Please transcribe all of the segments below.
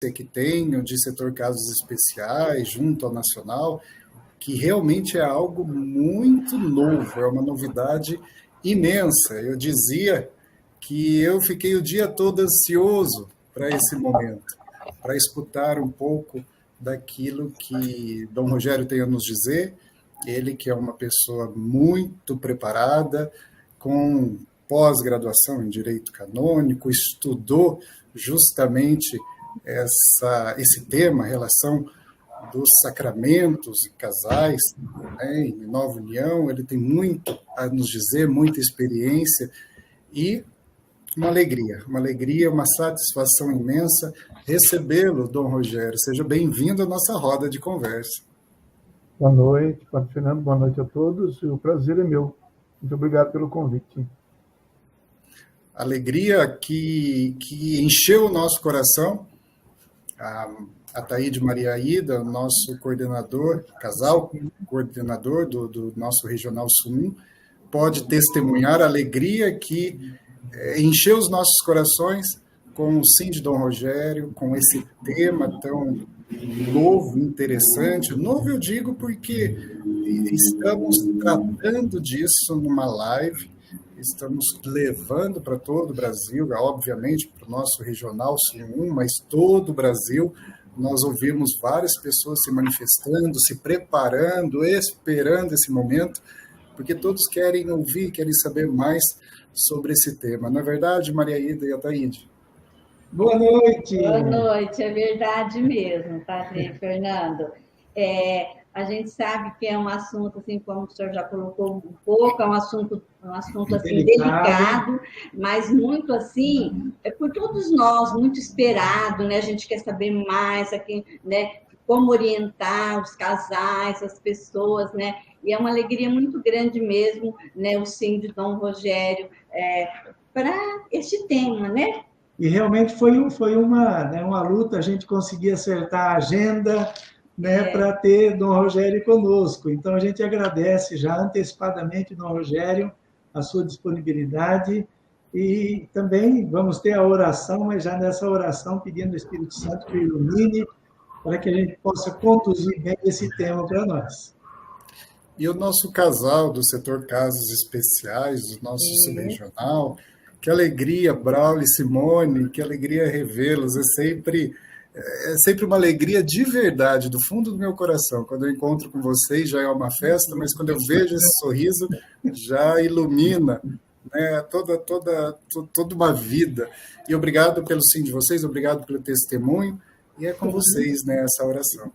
que tenho de setor casos especiais junto ao Nacional, que realmente é algo muito novo, é uma novidade imensa. Eu dizia que eu fiquei o dia todo ansioso para esse momento, para escutar um pouco daquilo que Dom Rogério tem a nos dizer, ele que é uma pessoa muito preparada, com pós-graduação em Direito Canônico, estudou justamente esse tema, a relação dos sacramentos e casais, né, em nova união. Ele tem muito a nos dizer, muita experiência e uma alegria, uma satisfação imensa recebê-lo, Dom Rogério. Seja bem-vindo à nossa roda de conversa. Boa noite, Padre Fernando, boa noite a todos. O prazer é meu. Muito obrigado pelo convite. Alegria que encheu o nosso coração. A Taíde Maria Aida, nosso coordenador, casal coordenador do nosso Regional Sul 1, pode testemunhar a alegria que encheu os nossos corações com o Sim de Dom Rogério, com esse tema tão novo, interessante. Novo eu digo porque estamos tratando disso numa live, estamos levando para todo o Brasil, obviamente para o nosso Regional Sul 1, mas todo o Brasil. Nós ouvimos várias pessoas se manifestando, se preparando, esperando esse momento, porque todos querem ouvir, querem saber mais sobre esse tema. Não é verdade, Maria Ida e Ataíde? Boa noite! Boa noite, é verdade mesmo, Padre Fernando. A gente sabe que é um assunto, assim, como o senhor já colocou um pouco, é um assunto assim, delicado, mas muito assim, por todos nós, muito esperado, né? A gente quer saber mais aqui, né? Como orientar os casais, as pessoas, né? E é uma alegria muito grande mesmo, né? O Sim de Dom Rogério para este tema, né? E realmente foi uma luta a gente conseguir acertar a agenda, né, para ter Dom Rogério conosco. Então, a gente agradece já antecipadamente, Dom Rogério, a sua disponibilidade, e também vamos ter a oração, mas já nessa oração pedindo ao Espírito Santo que ilumine, para que a gente possa conduzir bem esse tema para nós. E o nosso casal do setor Casos Especiais, o nosso subregional, que alegria, Braulio e Simone, que alegria revê-los, é sempre uma alegria de verdade, do fundo do meu coração. Quando eu encontro com vocês já é uma festa, mas quando eu vejo esse sorriso já ilumina, né, toda uma vida. E obrigado pelo sim de vocês, obrigado pelo testemunho, e é com vocês nessa oração.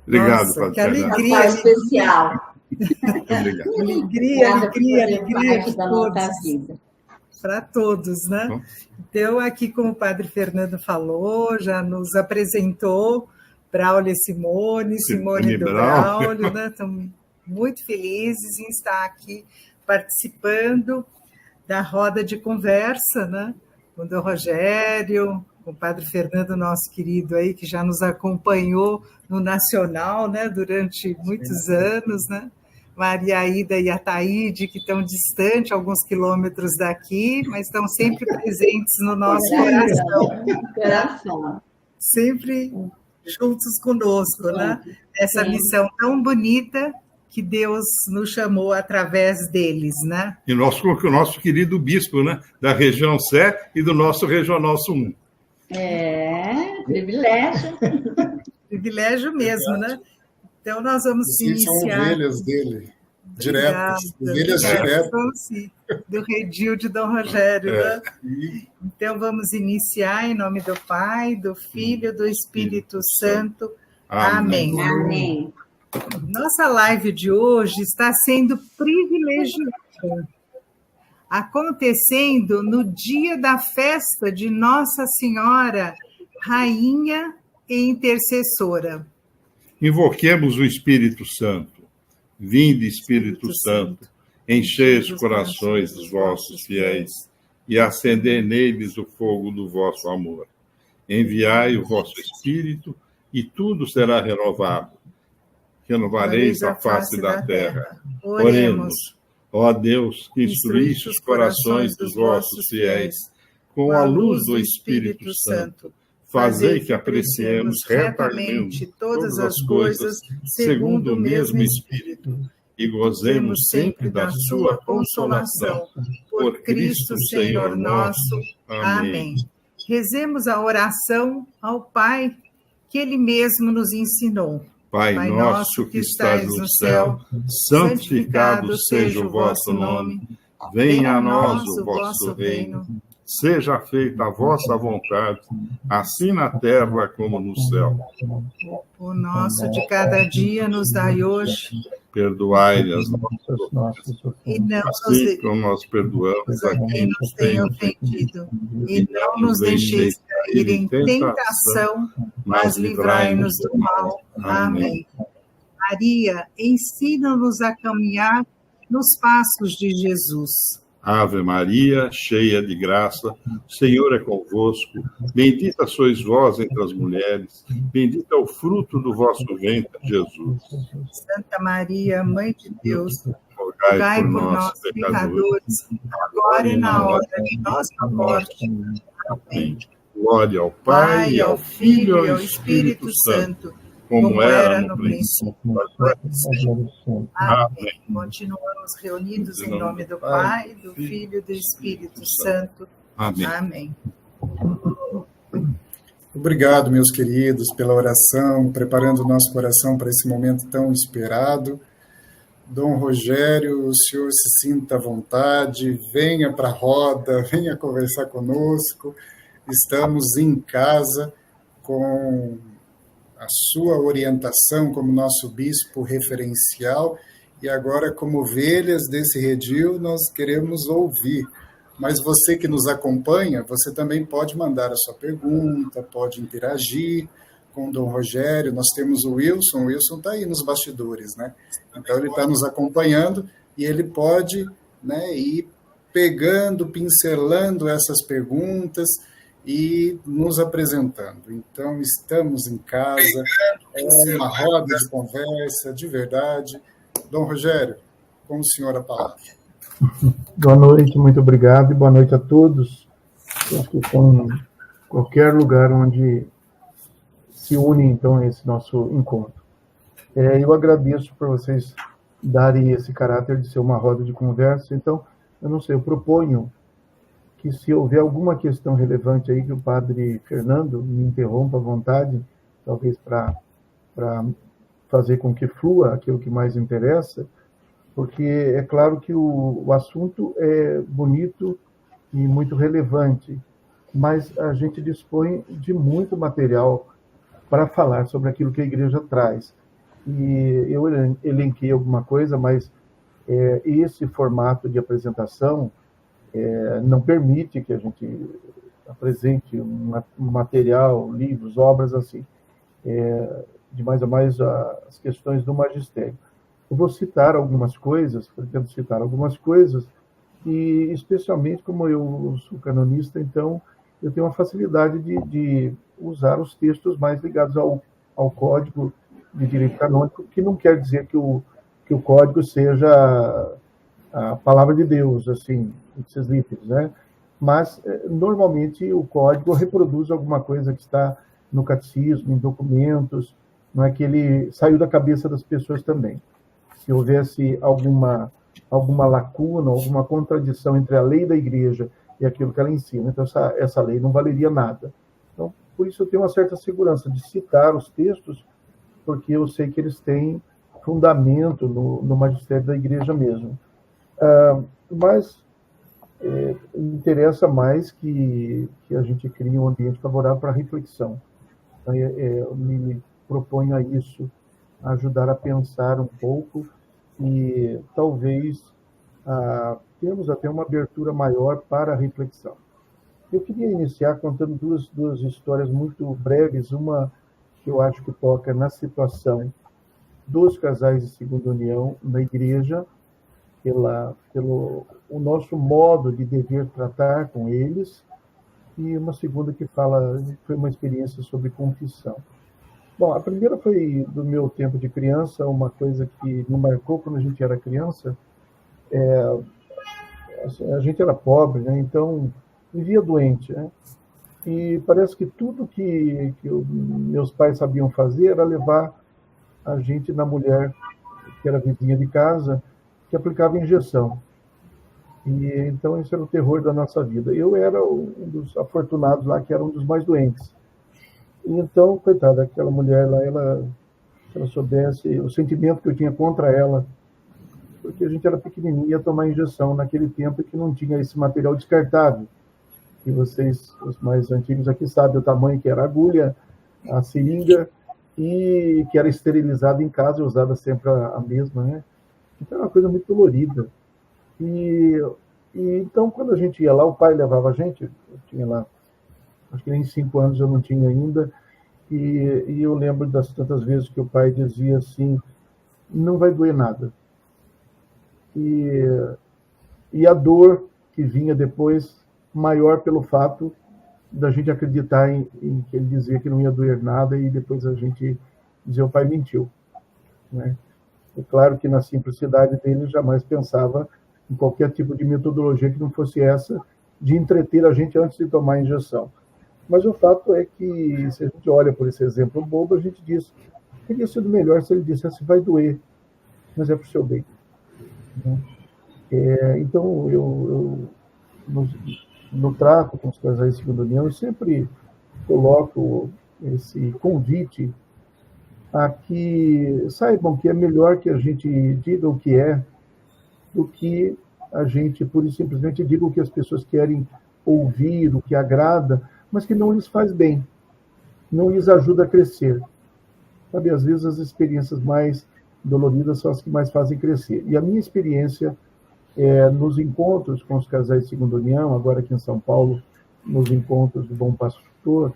Obrigado, Nossa, Padre que alegria especial. Alegria de todos. Para todos, né? Então, aqui, como o Padre Fernando falou, já nos apresentou Braulio e Simone do Braulio, né? Estamos muito felizes em estar aqui participando da roda de conversa, né? Com o Dom Rogério, com o Padre Fernando, nosso querido aí, que já nos acompanhou no Nacional, né? Durante muitos anos, né? Maria Aida e a Taíde, que estão distantes, alguns quilômetros daqui, mas estão sempre presentes no nosso coração. Sempre juntos conosco, né? Essa missão tão bonita que Deus nos chamou através deles, né? E o nosso querido bispo, né? Da região Sé e do nosso Regional Sul 1. Privilégio. Privilégio mesmo, né? Então, nós vamos iniciar... São ovelhas dele, diretas, ovelhas diretas. Do redil de Dom Rogério, né? Então, vamos iniciar em nome do Pai, do Filho e do Espírito Santo. Amém. Amém. Nossa live de hoje está sendo privilegiada, acontecendo no dia da festa de Nossa Senhora, Rainha e Intercessora. Invoquemos o Espírito Santo. Vinde, Espírito Santo, enchei os corações dos vossos fiéis e acendei neles o fogo do vosso amor. Enviai o vosso Espírito e tudo será renovado. Renovareis a face da terra. Oremos. Ó Deus, que instruíste os corações dos vossos fiéis com a luz do Espírito Santo, fazei que apreciemos retamente todas as coisas segundo o mesmo Espírito e gozemos sempre da sua consolação. Por Cristo Senhor nosso. Amém. Rezemos a oração ao Pai que Ele mesmo nos ensinou. Pai nosso que estais no céu, santificado seja o vosso nome. Venha a nós o vosso reino. Seja feita a vossa vontade, assim na terra como no céu. O nosso de cada dia nos dai hoje. Perdoai as nossas ofensas, e não assim como nós perdoamos a quem nos tem ofendido. E não nos deixeis cair em tentação, mas livrai-nos do mal. Amém. Maria, ensina-nos a caminhar nos passos de Jesus. Ave Maria, cheia de graça, o Senhor é convosco. Bendita sois vós entre as mulheres, bendito é o fruto do vosso ventre, Jesus. Santa Maria, Mãe de Deus, rogai por nós, pecadores, agora e na hora de nossa morte. Amém. Glória ao Pai, ao Filho e ao Espírito Santo, como era no princípio. Amém. Continuamos reunidos em nome do Pai, do Filho e do Espírito Santo. Amém. Amém. Obrigado, meus queridos, pela oração, preparando o nosso coração para esse momento tão esperado. Dom Rogério, o senhor se sinta à vontade, venha para a roda, venha conversar conosco. Estamos em casa com a sua orientação como nosso bispo referencial, e agora, como ovelhas desse redil, nós queremos ouvir. Mas você que nos acompanha, você também pode mandar a sua pergunta, pode interagir com o Dom Rogério. Nós temos o Wilson está aí nos bastidores, né? Então ele está nos acompanhando e ele pode, né, ir pegando, pincelando essas perguntas e nos apresentando. Então, estamos em casa, é uma roda de conversa, de verdade. Dom Rogério, com o senhor a palavra. Boa noite, muito obrigado, e boa noite a todos. Eu acho que estão em qualquer lugar onde se une, então, esse nosso encontro. Eu agradeço por vocês darem esse caráter de ser uma roda de conversa. Então, eu não sei, eu proponho que se houver alguma questão relevante aí que o padre Fernando me interrompa à vontade, talvez para fazer com que flua aquilo que mais interessa, porque é claro que o assunto é bonito e muito relevante, mas a gente dispõe de muito material para falar sobre aquilo que a igreja traz. E eu elenquei alguma coisa, mas esse formato de apresentação não permite que a gente apresente um material, livros, obras assim, de mais a mais as questões do magistério. Eu vou citar algumas coisas, pretendo citar algumas coisas, e especialmente como eu sou canonista, então eu tenho uma facilidade de usar os textos mais ligados ao Código de Direito Canônico, que não quer dizer que o Código seja a palavra de Deus, assim, esses livros, né? Mas, normalmente, o Código reproduz alguma coisa que está no catecismo, em documentos, não é que ele saiu da cabeça das pessoas também. Se houvesse alguma lacuna, alguma contradição entre a lei da igreja e aquilo que ela ensina, então essa lei não valeria nada. Então, por isso eu tenho uma certa segurança de citar os textos, porque eu sei que eles têm fundamento no magistério da igreja mesmo. Mas interessa mais que a gente crie um ambiente favorável para a reflexão. Então, eu me proponho a isso, a ajudar a pensar um pouco e talvez termos até uma abertura maior para a reflexão. Eu queria iniciar contando duas histórias muito breves, uma que eu acho que toca na situação dos casais de segunda união na igreja, pelo o nosso modo de dever tratar com eles, e uma segunda que foi uma experiência sobre confissão. Bom, a primeira foi do meu tempo de criança, uma coisa que me marcou quando a gente era criança. A gente era pobre, né? Então vivia doente, né? E parece que tudo que meus pais sabiam fazer era levar a gente na mulher, que era vizinha de casa, que aplicava injeção. E então isso era o terror da nossa vida. Eu era um dos afortunados lá, que era um dos mais doentes. E então, coitada, aquela mulher lá, se ela soubesse o sentimento que eu tinha contra ela, porque a gente era pequenininho e ia tomar injeção naquele tempo que não tinha esse material descartável. E vocês, os mais antigos aqui, sabem o tamanho que era a agulha, a seringa, e que era esterilizada em casa e usada sempre a mesma, né? Então era uma coisa muito dolorida. E então, quando a gente ia lá, o pai levava a gente, eu tinha lá, acho que nem 5 anos eu não tinha ainda, e eu lembro das tantas vezes que o pai dizia assim, não vai doer nada. E a dor que vinha depois, maior pelo fato da gente acreditar em que ele dizia que não ia doer nada, e depois a gente dizia, o pai mentiu, né? É claro que na simplicidade dele jamais pensava em qualquer tipo de metodologia que não fosse essa de entreter a gente antes de tomar a injeção. Mas o fato é que, se a gente olha por esse exemplo bobo, a gente diz, teria sido melhor se ele dissesse, vai doer, mas é para o seu bem. Então, eu no trato com os casais de segunda união, eu sempre coloco esse convite a que saibam que é melhor que a gente diga o que é, do que a gente, pura e simplesmente, diga o que as pessoas querem ouvir, o que agrada, mas que não lhes faz bem, não lhes ajuda a crescer. Sabe, às vezes as experiências mais doloridas são as que mais fazem crescer. E a minha experiência nos encontros com os casais de segunda união, agora aqui em São Paulo, nos encontros do Bom Pastor,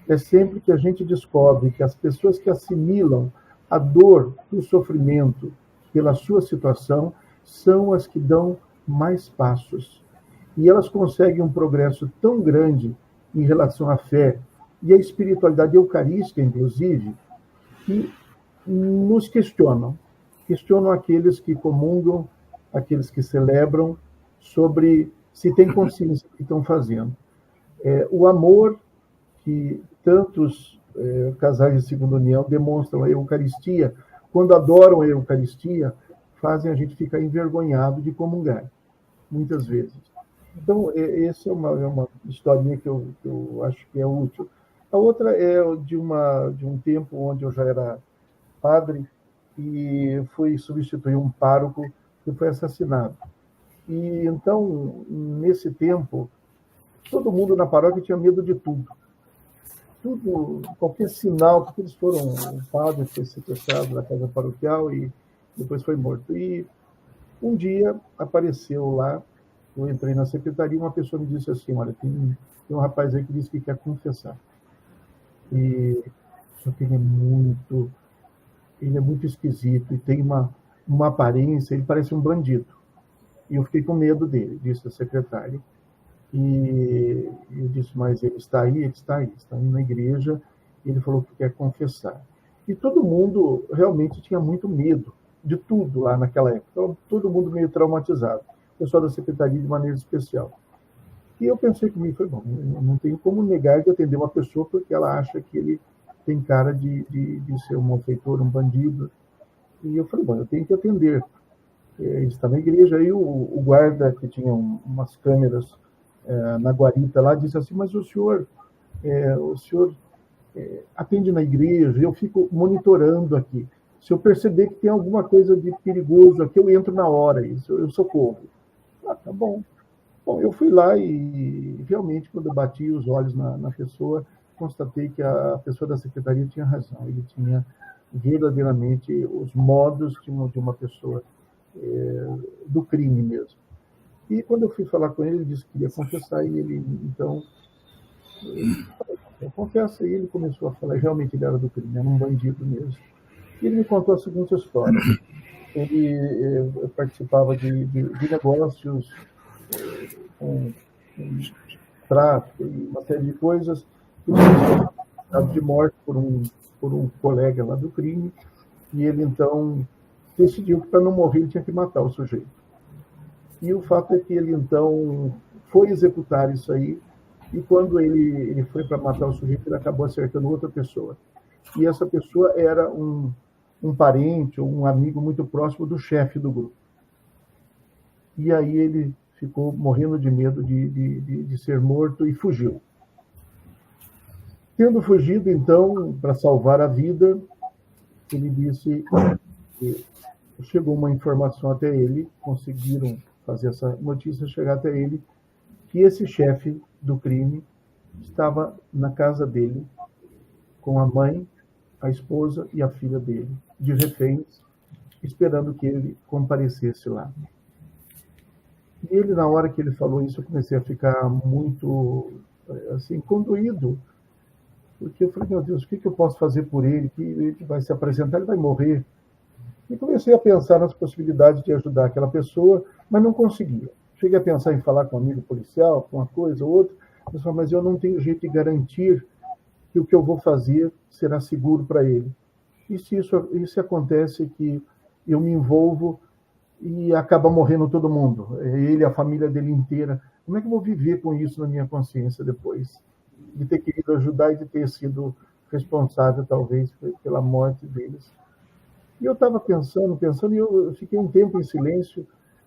é sempre que a gente descobre que as pessoas que assimilam a dor e o sofrimento pela sua situação são as que dão mais passos. E elas conseguem um progresso tão grande em relação à fé e à espiritualidade eucarística, inclusive, que nos questionam aqueles que comungam, aqueles que celebram, sobre se têm consciência do que estão fazendo. O amor que tantos casais de segunda união demonstram à Eucaristia, quando adoram a Eucaristia, fazem a gente ficar envergonhado de comungar, muitas vezes. Então, essa é uma historinha que eu acho que é útil. A outra é de um tempo onde eu já era padre e fui substituir um pároco que foi assassinado. E então, nesse tempo, todo mundo na paróquia tinha medo de tudo. Qualquer sinal, porque eles foram, o padre foi sequestrado da casa paroquial e depois foi morto. E um dia apareceu lá, eu entrei na secretaria, uma pessoa me disse assim, olha, tem um rapaz aí que disse que quer confessar. Só que ele é muito esquisito e tem uma aparência, ele parece um bandido. E eu fiquei com medo dele, disse a secretária. E eu disse, mas ele está aí? Ele está indo na igreja, e ele falou que quer confessar. E todo mundo realmente tinha muito medo de tudo lá naquela época. Então, todo mundo meio traumatizado. O pessoal da secretaria de maneira especial. E eu pensei comigo, foi bom, eu não tenho como negar de atender uma pessoa porque ela acha que ele tem cara de ser um malfeitor, um bandido. E eu falei, bom, eu tenho que atender. Ele está na igreja, aí o guarda, que tinha umas câmeras na guarita lá, disse assim, mas o senhor atende na igreja, eu fico monitorando aqui. Se eu perceber que tem alguma coisa de perigoso aqui, eu entro na hora, eu socorro. Tá bom. Bom, eu fui lá e realmente, quando eu bati os olhos na pessoa, constatei que a pessoa da secretaria tinha razão. Ele tinha verdadeiramente os modos de uma pessoa do crime mesmo. E quando eu fui falar com ele, ele disse que queria confessar, e ele, então, eu confesso, e ele começou a falar, realmente ele era do crime, era um bandido mesmo. E ele me contou a seguinte história. Ele participava de negócios com tráfico e uma série de coisas, e foi condenado de morte por um colega lá do crime, e ele então decidiu que para não morrer ele tinha que matar o sujeito. E o fato é que ele então foi executar isso aí, e quando ele foi para matar o sujeito, ele acabou acertando outra pessoa. E essa pessoa era um parente ou um amigo muito próximo do chefe do grupo. E aí ele ficou morrendo de medo de ser morto e fugiu. Tendo fugido, então, para salvar a vida, ele disse que chegou uma informação até ele, conseguiram fazer essa notícia chegar até ele, que esse chefe do crime estava na casa dele, com a mãe, a esposa e a filha dele, de reféns, esperando que ele comparecesse lá. E ele, na hora que ele falou isso, eu comecei a ficar muito, assim, condoído, porque eu falei, meu Deus, o que eu posso fazer por ele? Que ele vai se apresentar, ele vai morrer. E comecei a pensar nas possibilidades de ajudar aquela pessoa, mas não conseguia. Cheguei a pensar em falar com um amigo policial, com uma coisa ou outra, mas eu não tenho jeito de garantir que o que eu vou fazer será seguro para ele. E se isso acontece, que eu me envolvo e acaba morrendo todo mundo, ele, a família dele inteira, como é que eu vou viver com isso na minha consciência depois? De ter querido ajudar e de ter sido responsável, talvez, pela morte deles. E eu estava pensando, e eu fiquei um tempo em silêncio,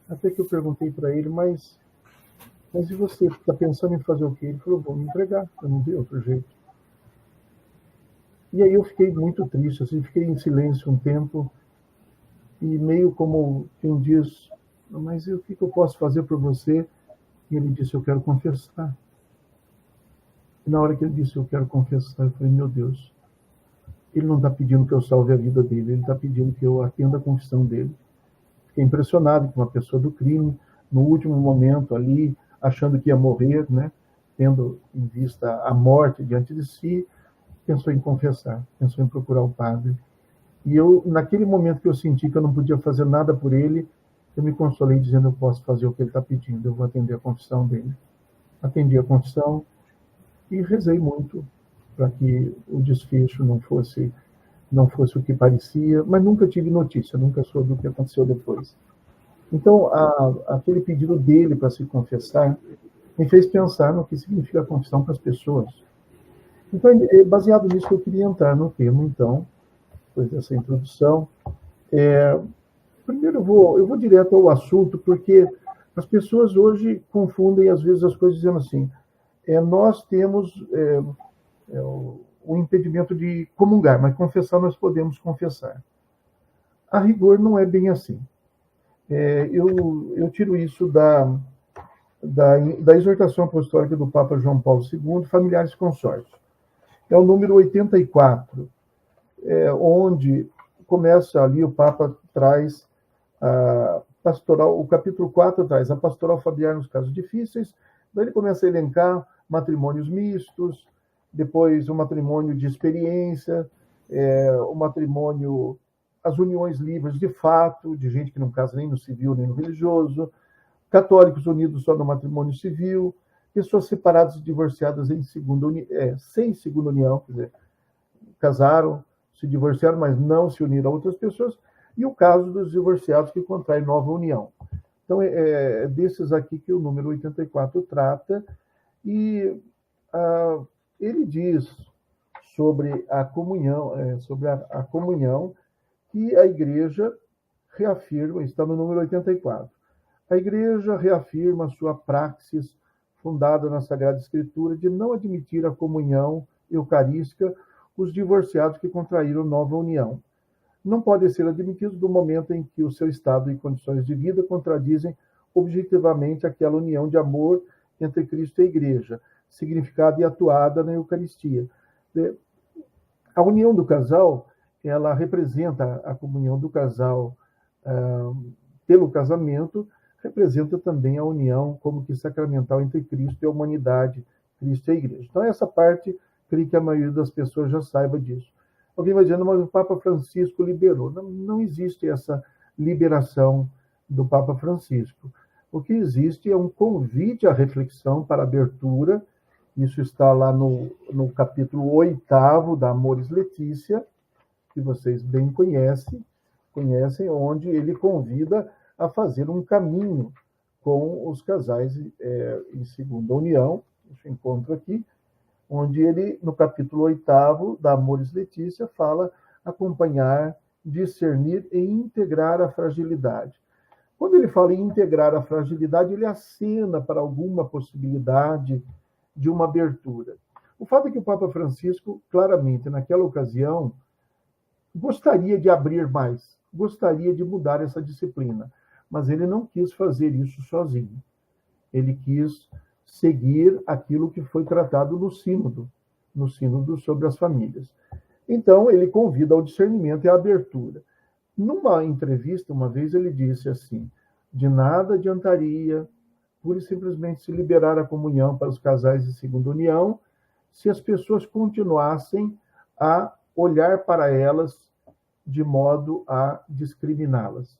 até que eu perguntei para ele, mas e você está pensando em fazer o quê? Ele falou, vou me entregar, eu não vi outro jeito. E aí eu fiquei muito triste, assim, fiquei em silêncio um tempo, e meio como quem diz, mas o que eu posso fazer por você? E ele disse, eu quero confessar. E na hora que ele disse, eu quero confessar, eu falei, meu Deus, ele não está pedindo que eu salve a vida dele, ele está pedindo que eu atenda a confissão dele. Fiquei impressionado com uma pessoa do crime, no último momento ali, achando que ia morrer, né? Tendo em vista a morte diante de si, pensou em confessar, pensou em procurar o padre. E eu, naquele momento que eu senti que eu não podia fazer nada por ele, eu me consolei dizendo, eu posso fazer o que ele está pedindo, eu vou atender a confissão dele. Atendi a confissão e rezei muito para que o desfecho não fosse o que parecia, mas nunca tive notícia, nunca soube o que aconteceu depois. Então, aquele pedido dele para se confessar me fez pensar no que significa a confissão para as pessoas. Então, baseado nisso, eu queria entrar no tema, então, depois dessa introdução. Primeiro, eu vou direto ao assunto, porque as pessoas hoje confundem, às vezes, as coisas dizendo assim, nós temos o impedimento de comungar, mas confessar nós podemos confessar. A rigor não é bem assim. Eu tiro isso da exortação apostólica do Papa João Paulo II, Familiares e Consórcios. É o número 84, onde começa ali, o Papa traz a pastoral, o capítulo 4 traz a pastoral familiar nos casos difíceis, daí ele começa a elencar matrimônios mistos, depois o matrimônio de experiência, o matrimônio, as uniões livres de fato, de gente que não casa nem no civil nem no religioso, católicos unidos só no matrimônio civil, pessoas separadas e divorciadas sem segunda união, quer dizer, casaram, se divorciaram, mas não se uniram a outras pessoas, e o caso dos divorciados que contraem nova união. Então, é desses aqui que o número 84 trata, e ele diz sobre a comunhão, a comunhão, que a Igreja reafirma, está no número 84. A Igreja reafirma sua praxis fundada na Sagrada Escritura de não admitir a comunhão eucarística os divorciados que contraíram nova união. Não podem ser admitidos do momento em que o seu estado e condições de vida contradizem objetivamente aquela união de amor entre Cristo e a Igreja, significada e atuada na Eucaristia. A união do casal, ela representa a comunhão do casal pelo casamento, representa também a união como que sacramental entre Cristo e a humanidade, Cristo e a Igreja. Então, essa parte, creio que a maioria das pessoas já saiba disso. Alguém vai dizendo, mas o Papa Francisco liberou. Não existe essa liberação do Papa Francisco. O que existe é um convite à reflexão para abertura. Isso está lá no capítulo 8º da Amoris Laetitia, que vocês bem conhecem, onde ele convida a fazer um caminho com os casais em segunda união, Deixa eu encontro aqui, onde ele, no capítulo 8º da Amoris Laetitia, fala acompanhar, discernir e integrar a fragilidade. Quando ele fala em integrar a fragilidade, ele acena para alguma possibilidade de uma abertura. O fato é que o Papa Francisco, claramente, naquela ocasião, gostaria de abrir mais, gostaria de mudar essa disciplina, mas ele não quis fazer isso sozinho. Ele quis seguir aquilo que foi tratado no sínodo sobre as famílias. Então, ele convida ao discernimento e à abertura. Numa entrevista, uma vez, ele disse assim: de nada adiantaria pura e simplesmente se liberar a comunhão para os casais de segunda união se as pessoas continuassem a olhar para elas de modo a discriminá-las.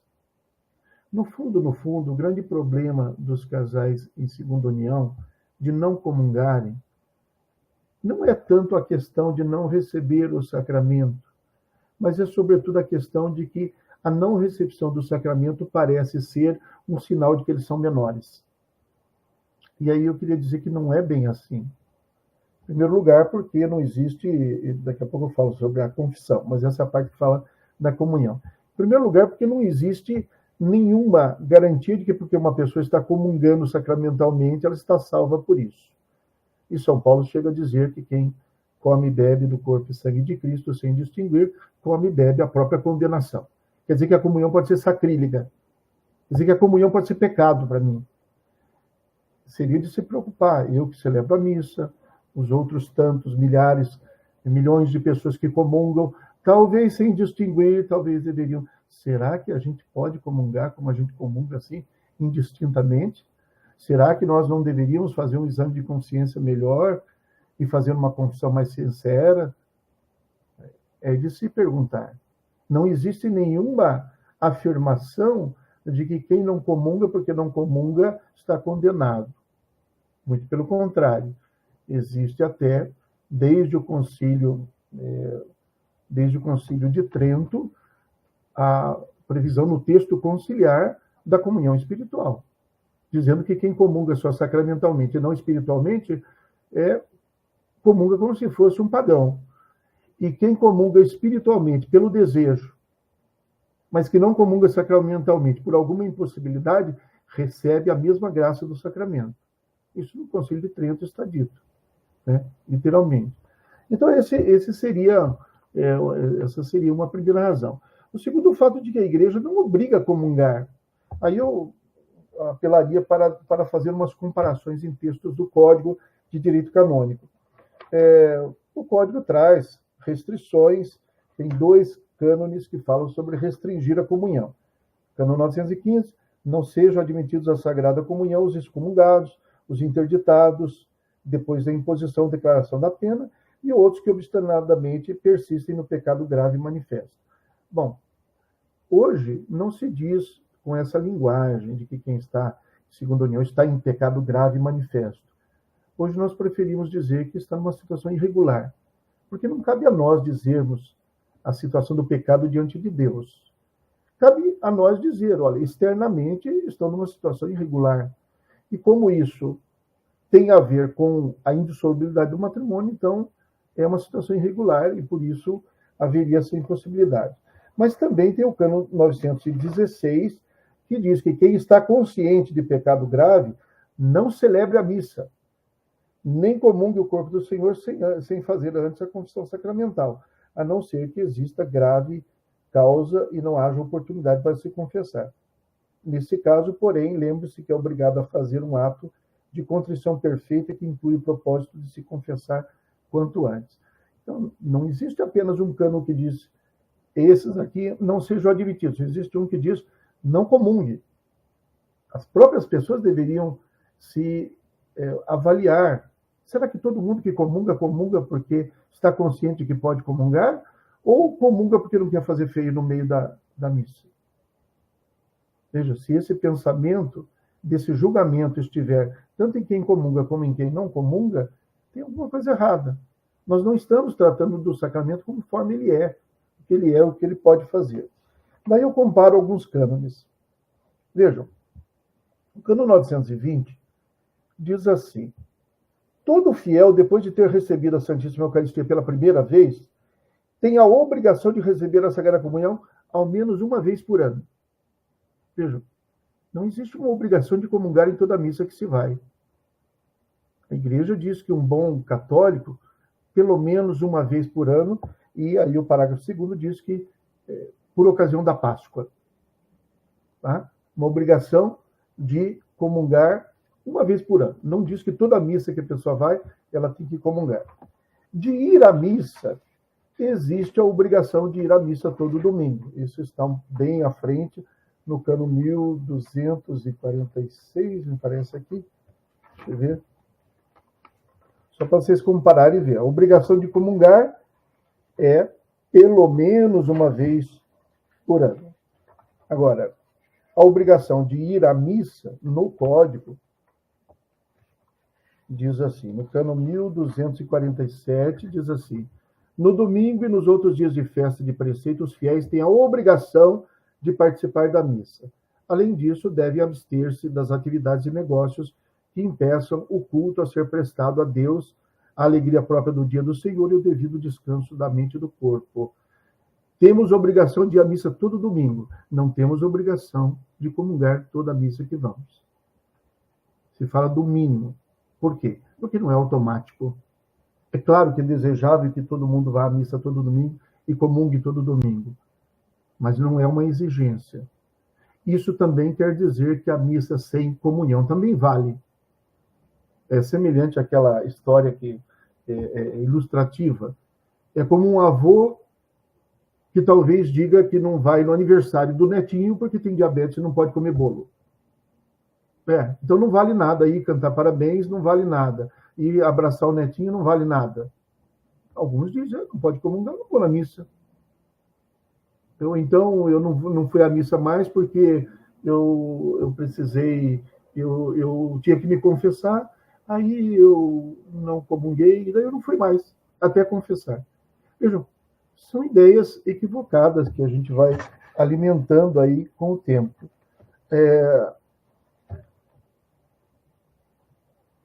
No fundo, o grande problema dos casais em segunda união de não comungarem não é tanto a questão de não receber o sacramento, mas é sobretudo a questão de que a não recepção do sacramento parece ser um sinal de que eles são menores. E aí eu queria dizer que não é bem assim. Em primeiro lugar, porque não existe, daqui a pouco eu falo sobre a confissão, mas essa é a parte que fala da comunhão. Em primeiro lugar, porque não existe nenhuma garantia de que porque uma pessoa está comungando sacramentalmente, ela está salva por isso. E São Paulo chega a dizer que quem come e bebe do corpo e sangue de Cristo sem distinguir, come e bebe a própria condenação. Quer dizer que a comunhão pode ser sacrílega. Quer dizer que a comunhão pode ser pecado para mim. Seria de se preocupar. Eu que celebro a missa, os outros tantos milhares, milhões de pessoas que comungam, talvez sem distinguir, talvez deveriam. Será que a gente pode comungar como a gente comunga assim, indistintamente? Será que nós não deveríamos fazer um exame de consciência melhor e fazer uma confissão mais sincera? É de se perguntar. Não existe nenhuma afirmação de que quem não comunga porque não comunga está condenado. Muito pelo contrário. Existe até, desde o Concílio de Trento, a previsão no texto conciliar da comunhão espiritual, dizendo que quem comunga só sacramentalmente e não espiritualmente comunga como se fosse um pagão. E quem comunga espiritualmente pelo desejo, mas que não comunga sacramentalmente por alguma impossibilidade, recebe a mesma graça do sacramento. Isso no Concílio de Trento está dito, né? Literalmente. Então, essa seria uma primeira razão. O segundo, o fato de que a igreja não obriga a comungar. Aí eu apelaria para fazer umas comparações em textos do Código de Direito Canônico. O Código traz restrições, tem 2 cânones que falam sobre restringir a comunhão. Cânon 915, não sejam admitidos à Sagrada Comunhão os excomungados, os interditados, depois da imposição ou declaração da pena, e outros que obstinadamente persistem no pecado grave e manifesto. Bom, hoje não se diz com essa linguagem de que quem está em segunda união está em pecado grave e manifesto. Hoje nós preferimos dizer que está numa situação irregular, porque não cabe a nós dizermos a situação do pecado diante de Deus. Cabe a nós dizer, olha, externamente estão numa situação irregular. E como isso tem a ver com a indissolubilidade do matrimônio, então é uma situação irregular e por isso haveria essa impossibilidade. Mas também tem o cânon 916, que diz que quem está consciente de pecado grave não celebre a missa, nem comungue o corpo do Senhor sem fazer antes a confissão sacramental, a não ser que exista grave causa e não haja oportunidade para se confessar. Nesse caso, porém, lembre-se que é obrigado a fazer um ato de contrição perfeita que inclui o propósito de se confessar quanto antes. Então, não existe apenas um cânon que diz esses aqui não sejam admitidos. Existe um que diz não comungue. As próprias pessoas deveriam se avaliar. Será que todo mundo que comunga porque está consciente de que pode comungar? Ou comunga porque não quer fazer feio no meio da missa? Veja, se esse pensamento, desse julgamento estiver tanto em quem comunga como em quem não comunga, tem alguma coisa errada. Nós não estamos tratando do sacramento conforme ele é, o que ele pode fazer. Daí eu comparo alguns cânones. Vejam, o cânon 920 diz assim: todo fiel, depois de ter recebido a Santíssima Eucaristia pela primeira vez, tem a obrigação de receber a Sagrada Comunhão ao menos uma vez por ano. Vejam, não existe uma obrigação de comungar em toda missa que se vai. A Igreja diz que um bom católico, pelo menos uma vez por ano, e aí o parágrafo 2º diz que por ocasião da Páscoa. Tá? Uma obrigação de comungar uma vez por ano. Não diz que toda missa que a pessoa vai, ela tem que comungar. De ir à missa, existe a obrigação de ir à missa todo domingo. Isso está bem à frente, no cano 1246, me parece aqui. Deixa eu ver. Só para vocês compararem e ver. A obrigação de comungar é pelo menos uma vez por ano. Agora, a obrigação de ir à missa, no código, diz assim, no cano 1247, diz assim: no domingo e nos outros dias de festa de preceito, os fiéis têm a obrigação de participar da missa. Além disso, devem abster-se das atividades e negócios que impeçam o culto a ser prestado a Deus, a alegria própria do dia do Senhor e o devido descanso da mente e do corpo. Temos obrigação de ir à missa todo domingo. Não temos obrigação de comungar toda a missa que vamos. Se fala do mínimo. Por quê? Porque não é automático. É claro que é desejável que todo mundo vá à missa todo domingo e comungue todo domingo. Mas não é uma exigência. Isso também quer dizer que a missa sem comunhão também vale. É semelhante àquela história que é ilustrativa. É como um avô que talvez diga que não vai no aniversário do netinho porque tem diabetes e não pode comer bolo. Então não vale nada ir cantar parabéns, não vale nada. E abraçar o netinho não vale nada. Alguns dizem, não pode comungar, não vou na missa. Então eu não fui à missa mais porque eu precisei, eu tinha que me confessar, aí eu não comunguei, e daí eu não fui mais, até confessar. Vejam, são ideias equivocadas que a gente vai alimentando aí com o tempo.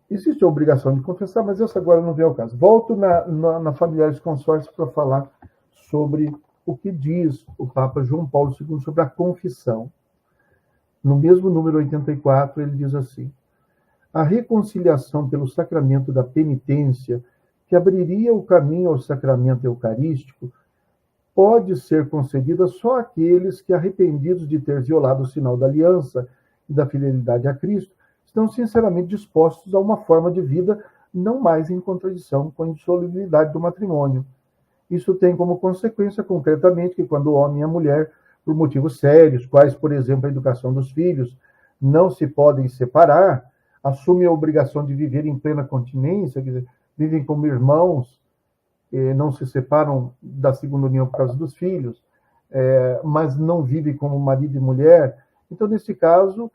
Existe a obrigação de confessar, mas essa agora não vem ao caso. Volto na Familiares Consórcios para falar sobre o que diz o Papa João Paulo II sobre a confissão. No mesmo número 84, ele diz assim: a reconciliação pelo sacramento da penitência, que abriria o caminho ao sacramento eucarístico, pode ser concedida só àqueles que, arrependidos de ter violado o sinal da aliança e da fidelidade a Cristo, estão sinceramente dispostos a uma forma de vida não mais em contradição com a indissolubilidade do matrimônio. Isso tem como consequência, concretamente, que quando o homem e a mulher, por motivos sérios, quais, por exemplo, a educação dos filhos, não se podem separar, assumem a obrigação de viver em plena continência, quer dizer, vivem como irmãos, não se separam da segunda união por causa dos filhos, mas não vivem como marido e mulher. Então, nesse caso,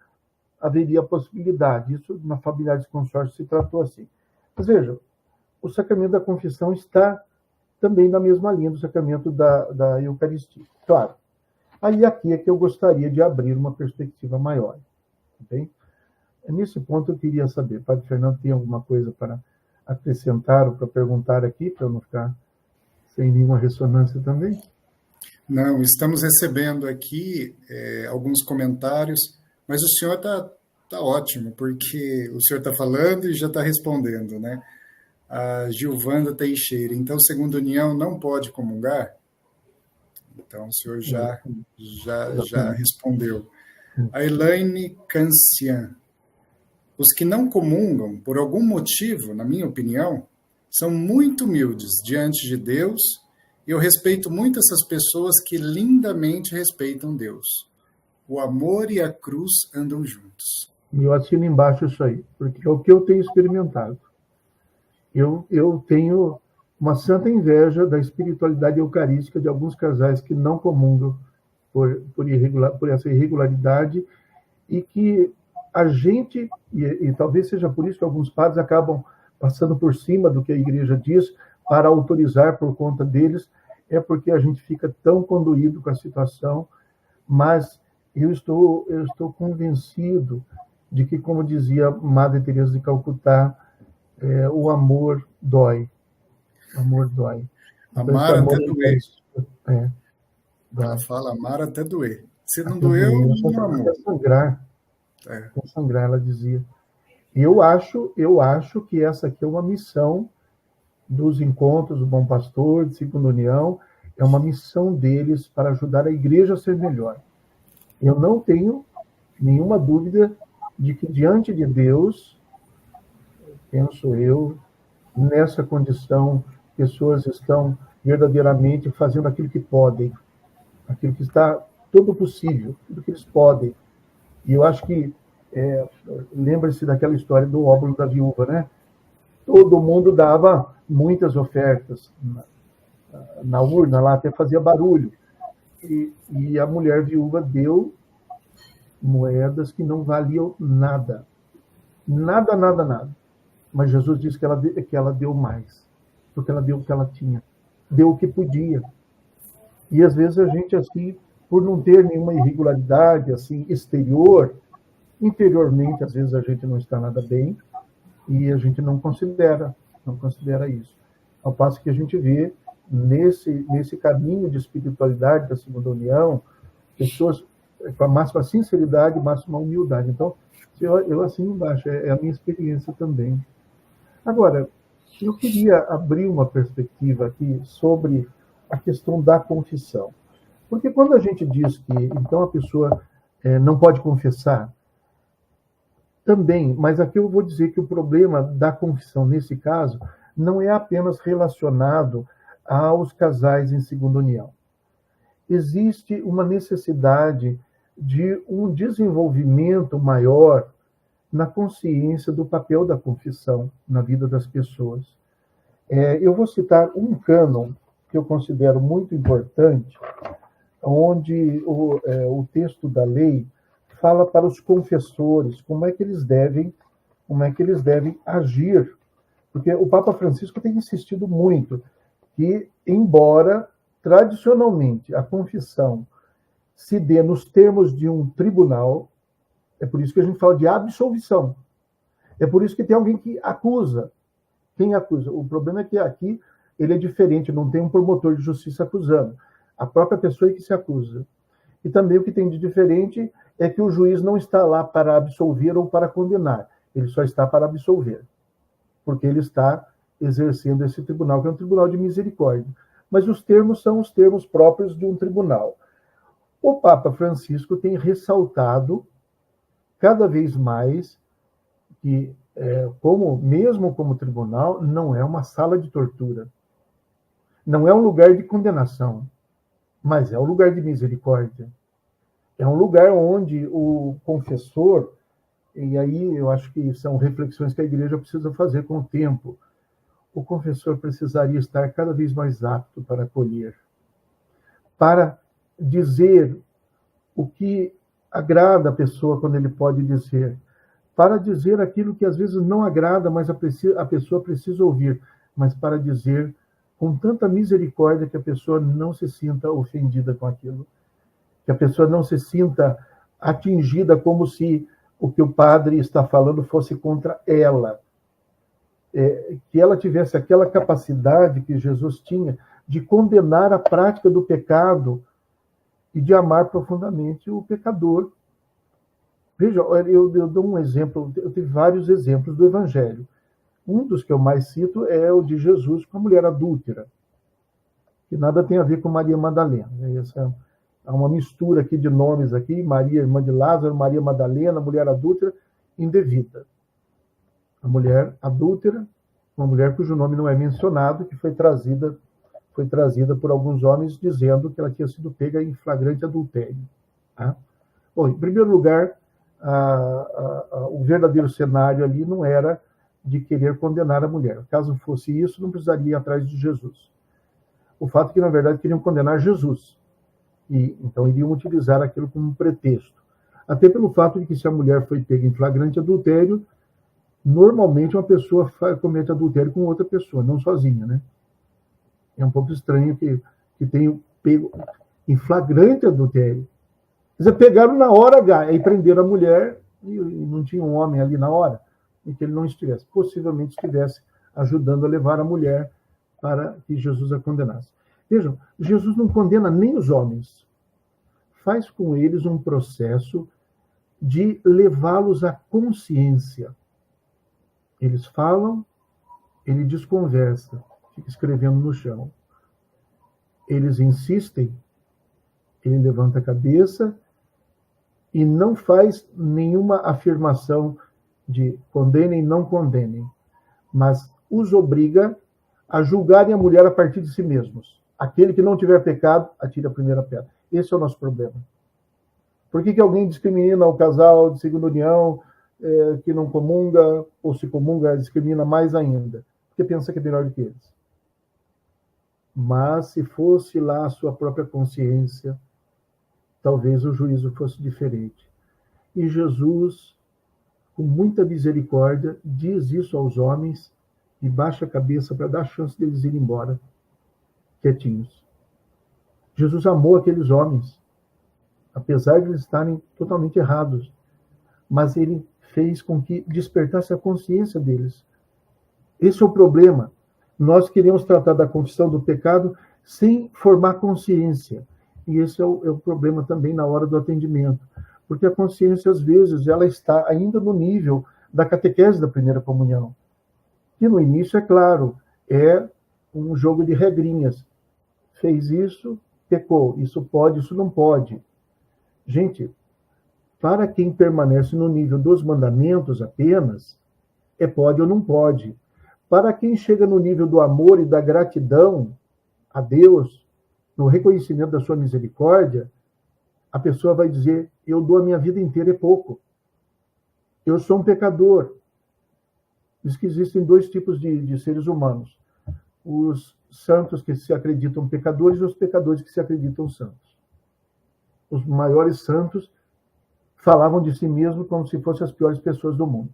haveria a possibilidade. Isso, na Familiares Consórcios, se tratou assim. Mas vejam, o sacramento da confissão está também na mesma linha do sacramento da Eucaristia. Claro, aí aqui é que eu gostaria de abrir uma perspectiva maior. Tá bem? Nesse ponto eu queria saber, Padre Fernando, tem alguma coisa para acrescentar ou para perguntar aqui, para eu não ficar sem nenhuma ressonância também? Não, estamos recebendo aqui alguns comentários, mas o senhor está ótimo, porque o senhor está falando e já está respondendo, né? A Gilvanda Teixeira, então, segundo união, não pode comungar? Então, o senhor já respondeu. A Elaine Cancian, os que não comungam, por algum motivo, na minha opinião, são muito humildes diante de Deus, e eu respeito muito essas pessoas que lindamente respeitam Deus. O amor e a cruz andam juntos. E eu assino embaixo isso aí, porque é o que eu tenho experimentado. Eu tenho uma santa inveja da espiritualidade eucarística de alguns casais que não comungam por essa irregularidade, e que a gente, e talvez seja por isso que alguns padres acabam passando por cima do que a igreja diz para autorizar por conta deles, é porque a gente fica tão conduído com a situação, mas eu estou convencido de que, como dizia Madre Teresa de Calcutá, o amor dói. O amor dói. Amar até doer. Ela fala amar até doer. Se não doeu, não amor. Até sangrar. Até sangrar, ela dizia. E eu acho que essa aqui é uma missão dos encontros do Bom Pastor, de Segunda União, é uma missão deles para ajudar a igreja a ser melhor. Eu não tenho nenhuma dúvida de que, diante de Deus, penso eu, nessa condição, pessoas estão verdadeiramente fazendo aquilo que podem, aquilo que está todo possível, tudo que eles podem. E eu acho que, lembra-se daquela história do óbolo da viúva, né? Todo mundo dava muitas ofertas na urna, lá até fazia barulho. E a mulher viúva deu moedas que não valiam nada. Nada, nada, nada. Mas Jesus disse que ela deu mais, porque ela deu o que ela tinha, deu o que podia. E às vezes a gente, assim, por não ter nenhuma irregularidade assim exterior, interiormente, às vezes a gente não está nada bem, e a gente não considera isso. Ao passo que a gente vê, nesse caminho de espiritualidade da Segunda União, pessoas com a máxima sinceridade, máxima humildade. Então, eu assim embaixo, é a minha experiência também. Agora, eu queria abrir uma perspectiva aqui sobre a questão da confissão. Porque quando a gente diz que, então, a pessoa não pode confessar, também, mas aqui eu vou dizer que o problema da confissão, nesse caso, não é apenas relacionado aos casais em segunda união. Existe uma necessidade de um desenvolvimento maior na consciência do papel da confissão na vida das pessoas. Eu vou citar um cânon que eu considero muito importante, onde o texto da lei fala para os confessores como é que eles devem agir, porque o Papa Francisco tem insistido muito que, embora tradicionalmente a confissão se dê nos termos de um tribunal, é por isso que a gente fala de absolvição, é por isso que tem alguém que acusa. Quem acusa? O problema é que aqui ele é diferente, não tem um promotor de justiça acusando, a própria pessoa é que se acusa. E também o que tem de diferente é que o juiz não está lá para absolver ou para condenar, ele só está para absolver, porque ele está exercendo esse tribunal, que é um tribunal de misericórdia. Mas os termos são os termos próprios de um tribunal. O Papa Francisco tem ressaltado cada vez mais que, mesmo como tribunal, não é uma sala de tortura, não é um lugar de condenação, mas é um lugar de misericórdia. É um lugar onde o confessor, e aí eu acho que são reflexões que a igreja precisa fazer com o tempo, o confessor precisaria estar cada vez mais apto para acolher, para dizer o que agrada a pessoa quando ele pode dizer, para dizer aquilo que às vezes não agrada, mas a pessoa precisa ouvir, mas para dizer com tanta misericórdia que a pessoa não se sinta ofendida com aquilo, que a pessoa não se sinta atingida como se o que o padre está falando fosse contra ela, que ela tivesse aquela capacidade que Jesus tinha de condenar a prática do pecado e de amar profundamente o pecador. Veja, eu dou um exemplo, eu tenho vários exemplos do Evangelho. Um dos que eu mais cito é o de Jesus com a mulher adúltera, que nada tem a ver com Maria Madalena. Essa é uma mistura aqui de nomes aqui, Maria, irmã de Lázaro, Maria Madalena, mulher adúltera, indevida. A mulher adúltera, uma mulher cujo nome não é mencionado, que foi trazida por alguns homens dizendo que ela tinha sido pega em flagrante adultério. Tá? Bom, em primeiro lugar, o verdadeiro cenário ali não era de querer condenar a mulher. Caso fosse isso, não precisaria ir atrás de Jesus. O fato é que, na verdade, queriam condenar Jesus. E então iriam utilizar aquilo como um pretexto. Até pelo fato de que, se a mulher foi pega em flagrante adultério, normalmente uma pessoa comete adultério com outra pessoa, não sozinha, né? É um pouco estranho que tenham pego em flagrante adultério. Quer dizer, pegaram na hora H, aí prenderam a mulher e não tinha um homem ali na hora. em que ele não estivesse. Possivelmente estivesse ajudando a levar a mulher para que Jesus a condenasse. Vejam, Jesus não condena nem os homens. Faz com eles um processo de levá-los à consciência. Eles falam, ele desconversa, fica escrevendo no chão. Eles insistem, ele levanta a cabeça e não faz nenhuma afirmação de condenem, não condenem, mas os obriga a julgarem a mulher a partir de si mesmos. Aquele que não tiver pecado, atire a primeira pedra. Esse é o nosso problema. Por que alguém discrimina o casal de segunda união, que não comunga, ou se comunga, discrimina mais ainda? Porque pensa que é melhor do que eles. Mas se fosse lá a sua própria consciência, talvez o juízo fosse diferente. E Jesus, com muita misericórdia, diz isso aos homens e baixa a cabeça para dar chance deles irem embora, quietinhos. Jesus amou aqueles homens, apesar de eles estarem totalmente errados, mas ele fez com que despertasse a consciência deles. Esse é o problema. Nós queremos tratar da confissão do pecado sem formar consciência. E esse é o problema também na hora do atendimento. Porque a consciência, às vezes, ela está ainda no nível da catequese da primeira comunhão. Que no início, é claro, é um jogo de regrinhas. Fez isso, pecou. Isso pode, isso não pode. Gente, para quem permanece no nível dos mandamentos apenas, é pode ou não pode. Para quem chega no nível do amor e da gratidão a Deus, no reconhecimento da sua misericórdia, a pessoa vai dizer, eu dou a minha vida inteira, é pouco. Eu sou um pecador. Diz que existem dois tipos de seres humanos. Os santos que se acreditam pecadores e os pecadores que se acreditam santos. Os maiores santos falavam de si mesmos como se fossem as piores pessoas do mundo.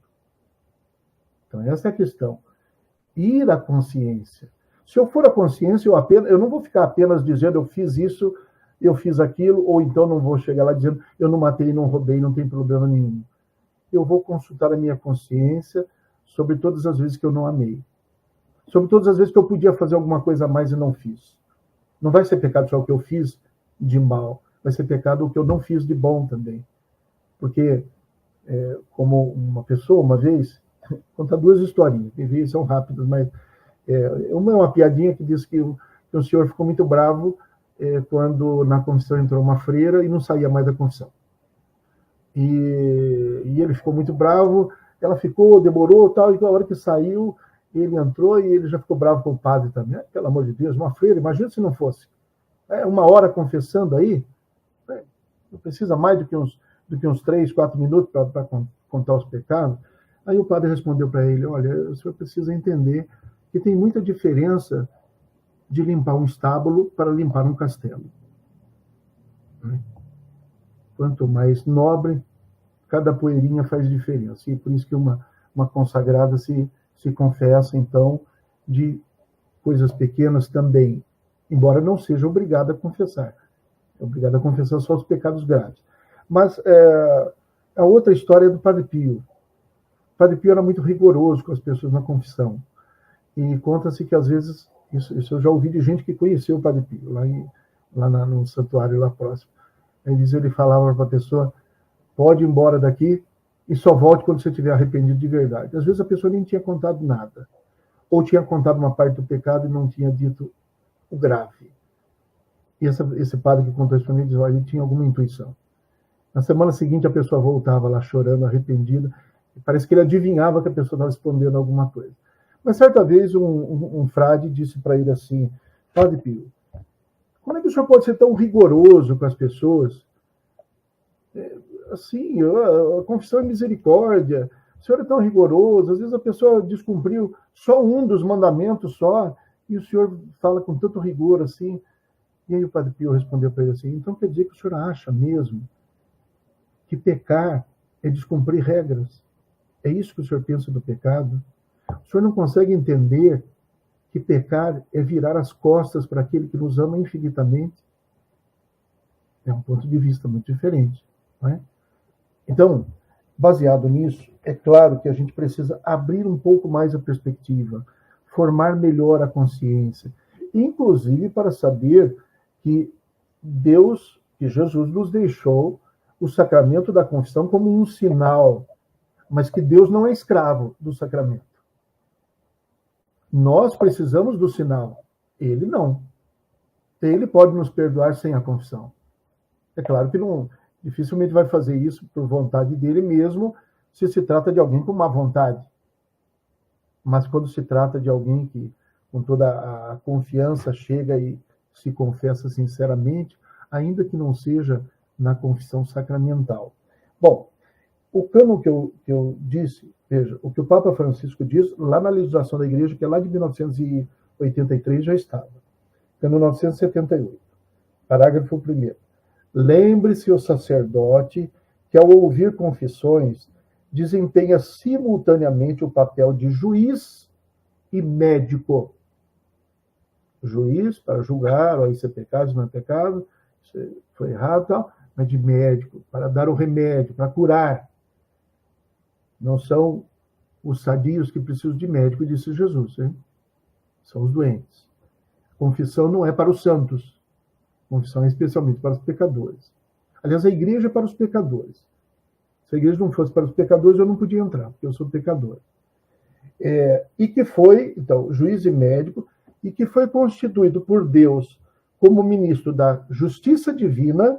Então, essa é a questão. Ir à consciência. Se eu for à consciência, eu não vou ficar apenas dizendo eu fiz isso, eu fiz aquilo, ou então não vou chegar lá dizendo eu não matei, não roubei, não tem problema nenhum. Eu vou consultar a minha consciência sobre todas as vezes que eu não amei. Sobre todas as vezes que eu podia fazer alguma coisa a mais e não fiz. Não vai ser pecado só o que eu fiz de mal, vai ser pecado o que eu não fiz de bom também. Porque, como uma pessoa, uma vez, conta duas historinhas, que são rápidas, mas uma é uma piadinha que diz que o senhor ficou muito bravo quando na confissão entrou uma freira e não saía mais da confissão. E ele ficou muito bravo, ela ficou, demorou, tal, e a hora que saiu, ele entrou e ele já ficou bravo com o padre também. Pelo amor de Deus, uma freira, imagina se não fosse. Uma hora confessando aí, não precisa mais do que uns 3, 4 minutos para contar os pecados. Aí o padre respondeu para ele, olha, o senhor precisa entender que tem muita diferença de limpar um estábulo para limpar um castelo. Quanto mais nobre, cada poeirinha faz diferença. E por isso que uma consagrada se confessa, então, de coisas pequenas também, embora não seja obrigada a confessar. É obrigada a confessar só os pecados graves. Mas a outra história é do Padre Pio. O Padre Pio era muito rigoroso com as pessoas na confissão. E conta-se que, às vezes, isso eu já ouvi de gente que conheceu o Padre Pio, lá no santuário lá próximo. Ele falava para a pessoa, pode ir embora daqui e só volte quando você estiver arrependido de verdade. Às vezes a pessoa nem tinha contado nada. Ou tinha contado uma parte do pecado e não tinha dito o grave. E esse padre que contou isso para mim diz, olha, ele tinha alguma intuição. Na semana seguinte a pessoa voltava lá chorando, arrependida, e parece que ele adivinhava que a pessoa estava escondendo alguma coisa. Mas certa vez um frade disse para ele assim, Padre Pio, como é que o senhor pode ser tão rigoroso com as pessoas? Assim, a confissão é misericórdia, o senhor é tão rigoroso, às vezes a pessoa descumpriu só um dos mandamentos só, e o senhor fala com tanto rigor assim. E aí o Padre Pio respondeu para ele assim, então quer dizer que o senhor acha mesmo que pecar é descumprir regras? É isso que o senhor pensa do pecado? O senhor não consegue entender que pecar é virar as costas para aquele que nos ama infinitamente? É um ponto de vista muito diferente, não é? Então, baseado nisso, é claro que a gente precisa abrir um pouco mais a perspectiva, formar melhor a consciência, inclusive para saber que Deus, que Jesus nos deixou o sacramento da confissão como um sinal, mas que Deus não é escravo do sacramento. Nós precisamos do sinal, ele não. Ele pode nos perdoar sem a confissão. É claro que não, dificilmente vai fazer isso por vontade dele mesmo, se trata de alguém com má vontade. Mas quando se trata de alguém que, com toda a confiança, chega e se confessa sinceramente, ainda que não seja na confissão sacramental. Bom, o cânon que eu disse, veja, o que o Papa Francisco diz, lá na legislação da Igreja, que é lá de 1983, já estava. Cânon 978, parágrafo 1º. Lembre-se o sacerdote que, ao ouvir confissões, desempenha simultaneamente o papel de juiz e médico. Juiz para julgar, ó, isso é pecado, isso não é pecado, isso foi errado, tal, mas de médico, para dar o remédio, para curar. Não são os sadios que precisam de médico, disse Jesus, hein? São os doentes. Confissão não é para os santos. Confissão é especialmente para os pecadores. Aliás, a igreja é para os pecadores. Se a igreja não fosse para os pecadores, eu não podia entrar, porque eu sou pecador. E que foi, então, juiz e médico, e que foi constituído por Deus como ministro da justiça divina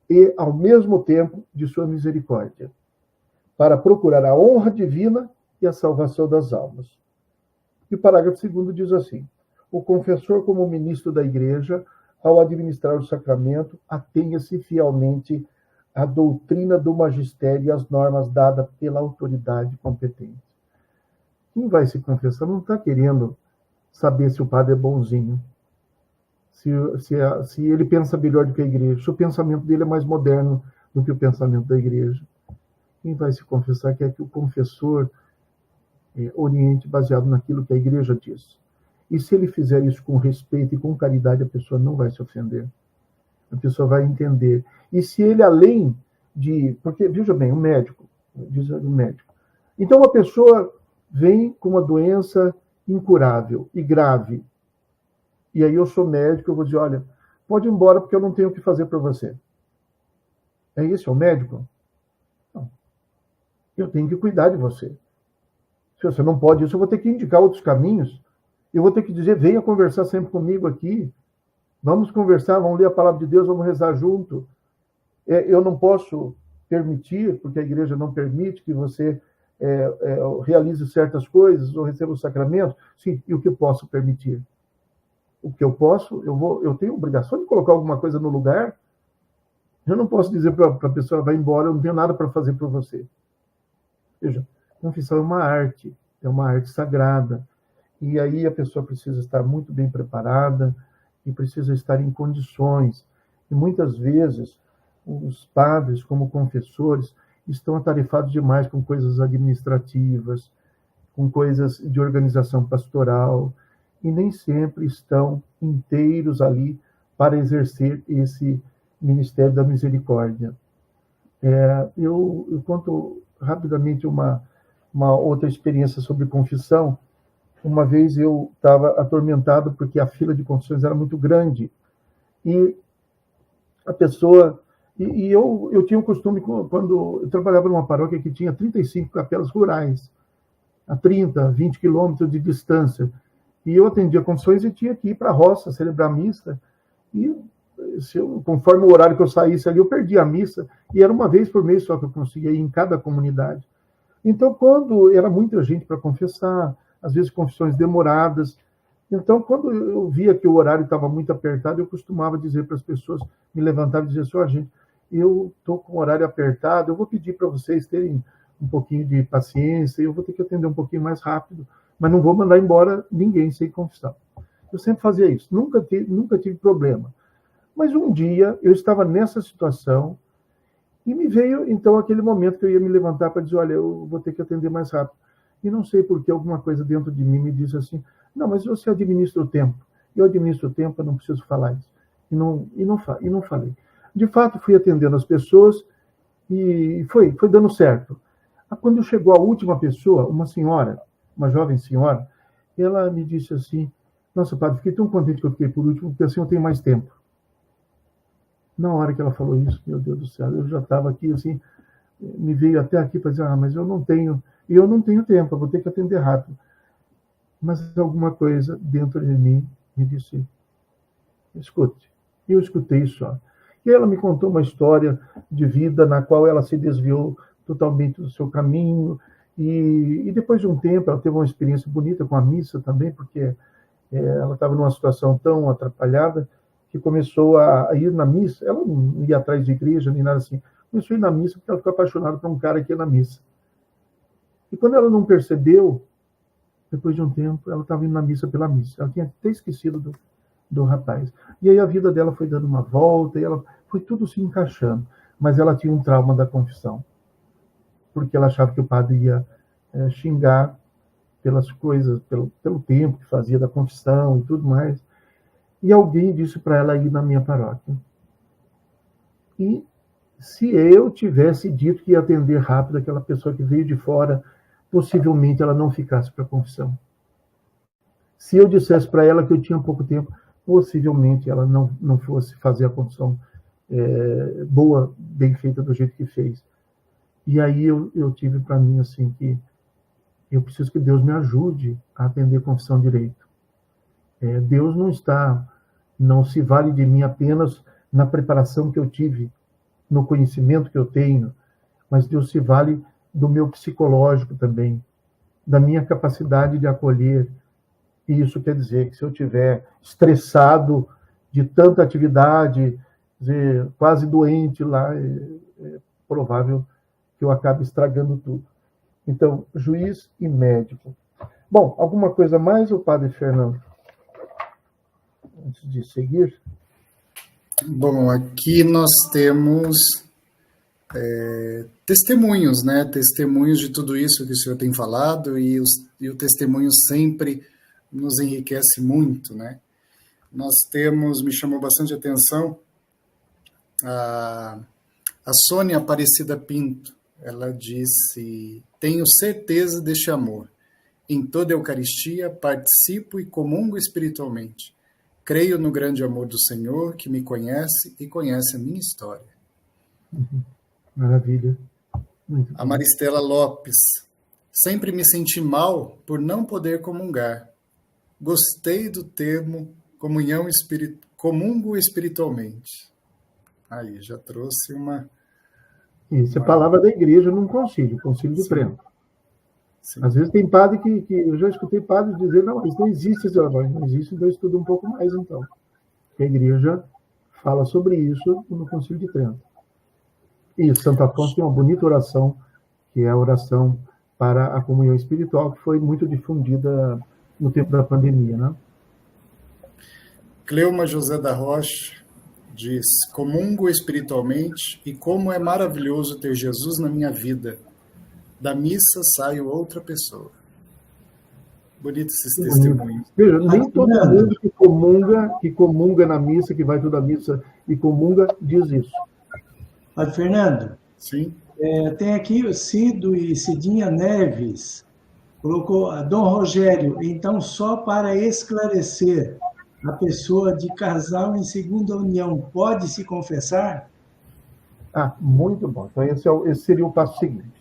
e, ao mesmo tempo, de sua misericórdia, para procurar a honra divina e a salvação das almas. E o parágrafo 2º diz assim: o confessor, como ministro da igreja, ao administrar o sacramento, atenha-se fielmente à doutrina do magistério e às normas dadas pela autoridade competente. Quem vai se confessar não está querendo saber se o padre é bonzinho, se ele pensa melhor do que a igreja, se o pensamento dele é mais moderno do que o pensamento da igreja. Quem vai se confessar quer que o confessor oriente baseado naquilo que a igreja diz. E se ele fizer isso com respeito e com caridade, a pessoa não vai se ofender. A pessoa vai entender. E se ele, além de... Porque, veja bem, o médico, diz o médico. Então, uma pessoa vem com uma doença incurável e grave. E aí eu sou médico, eu vou dizer, olha, pode ir embora porque eu não tenho o que fazer para você. É isso, é o médico? Não. Eu tenho que cuidar de você. Se você não pode isso, eu vou ter que indicar outros caminhos. Eu vou ter que dizer, venha conversar sempre comigo aqui. Vamos conversar, vamos ler a palavra de Deus, vamos rezar junto. Eu não posso permitir, porque a igreja não permite que você realize certas coisas ou receba o sacramento. Sim, e o que eu posso permitir? O que eu posso, eu tenho a obrigação de colocar alguma coisa no lugar. Eu não posso dizer para a pessoa, vai embora, eu não tenho nada para fazer por você. Veja, confissão é uma arte sagrada. E aí a pessoa precisa estar muito bem preparada e precisa estar em condições. E muitas vezes os padres, como confessores, estão atarefados demais com coisas administrativas, com coisas de organização pastoral, e nem sempre estão inteiros ali para exercer esse ministério da misericórdia. Eu conto rapidamente uma outra experiência sobre confissão. Uma vez eu estava atormentado porque a fila de confissões era muito grande. E a pessoa... E eu tinha um costume, quando eu trabalhava numa paróquia que tinha 35 capelas rurais, a 30, 20 quilômetros de distância. E eu atendia confissões e tinha que ir para a roça, celebrar a missa. E conforme o horário que eu saísse ali, eu perdia a missa. E era uma vez por mês só que eu conseguia ir em cada comunidade. Então, quando era muita gente para confessar, às vezes confissões demoradas. Então, quando eu via que o horário estava muito apertado, eu costumava dizer para as pessoas, me levantava e dizer assim, gente, eu estou com o horário apertado, eu vou pedir para vocês terem um pouquinho de paciência, eu vou ter que atender um pouquinho mais rápido, mas não vou mandar embora ninguém sem confissão. Eu sempre fazia isso, nunca tive problema. Mas um dia eu estava nessa situação e me veio, então, aquele momento que eu ia me levantar para dizer, olha, eu vou ter que atender mais rápido. E não sei por que alguma coisa dentro de mim me disse assim, não, mas você administra o tempo. Eu administro o tempo, eu não preciso falar isso. E não falei. De fato, fui atendendo as pessoas E foi dando certo. Quando chegou a última pessoa, uma senhora, uma jovem senhora, ela me disse assim, nossa, padre, fiquei tão contente que eu fiquei por último, porque assim eu tenho mais tempo. Na hora que ela falou isso, meu Deus do céu, eu já estava aqui, assim, me veio até aqui para dizer, mas eu não tenho tempo, eu vou ter que atender rápido. Mas alguma coisa dentro de mim me disse, escute. E eu escutei só. E ela me contou uma história de vida na qual ela se desviou totalmente do seu caminho, e depois de um tempo ela teve uma experiência bonita com a missa também, porque ela estava numa situação tão atrapalhada que começou a ir na missa. Ela não ia atrás de igreja nem nada assim, começou a ir na missa porque ela ficou apaixonada por um cara que ia na missa. E quando ela não percebeu, depois de um tempo, ela estava indo na missa pela missa. Ela tinha até esquecido do rapaz. E aí a vida dela foi dando uma volta, e ela foi tudo se encaixando. Mas ela tinha um trauma da confissão, porque ela achava que o padre ia xingar pelas coisas, pelo tempo que fazia da confissão e tudo mais. E alguém disse para ela ir na minha paróquia. E se eu tivesse dito que ia atender rápido aquela pessoa que veio de fora, possivelmente ela não ficasse para a confissão. Se eu dissesse para ela que eu tinha pouco tempo, possivelmente ela não fosse fazer a confissão boa, bem feita do jeito que fez. E aí eu tive para mim assim que eu preciso que Deus me ajude a atender a confissão direito. Deus não se vale de mim apenas na preparação que eu tive, no conhecimento que eu tenho, mas Deus se vale do meu psicológico também, da minha capacidade de acolher. E isso quer dizer que se eu estiver estressado de tanta atividade, quase doente lá, é provável que eu acabe estragando tudo. Então, juiz e médico. Bom, alguma coisa mais, o padre Fernando? Antes de seguir. Bom, aqui nós temos testemunhos, né? Testemunhos de tudo isso que o senhor tem falado, e o testemunho sempre nos enriquece muito, né? Nós temos, me chamou bastante atenção, a Sônia Aparecida Pinto. Ela disse, tenho certeza deste amor. Em toda a Eucaristia participo e comungo espiritualmente. Creio no grande amor do Senhor, que me conhece e conhece a minha história. Maravilha. Muito a Maristela Lopes. Sempre me senti mal por não poder comungar. Gostei do termo comungo espiritualmente. Aí, já trouxe uma... Isso é palavra da igreja num concílio de Trento. Sim. Às vezes tem padre que eu já escutei padres dizer, não, isso não existe, não existe, então eu estudo um pouco mais, então. A igreja fala sobre isso no concílio de Trento. E Santo Afonso tem uma bonita oração, que é a oração para a comunhão espiritual, que foi muito difundida no tempo da pandemia, né? Cleuma José da Rocha diz, comungo espiritualmente e como é maravilhoso ter Jesus na minha vida. Da missa saio outra pessoa. Bonito esses testemunhos. Veja, nem todo mundo que comunga na missa, que vai toda a missa e comunga, diz isso. Padre Fernando, sim. Tem aqui o Cido e Cidinha Neves, colocou Dom Rogério, então só para esclarecer, a pessoa de casal em segunda união pode se confessar? Muito bom. Então esse seria o passo seguinte.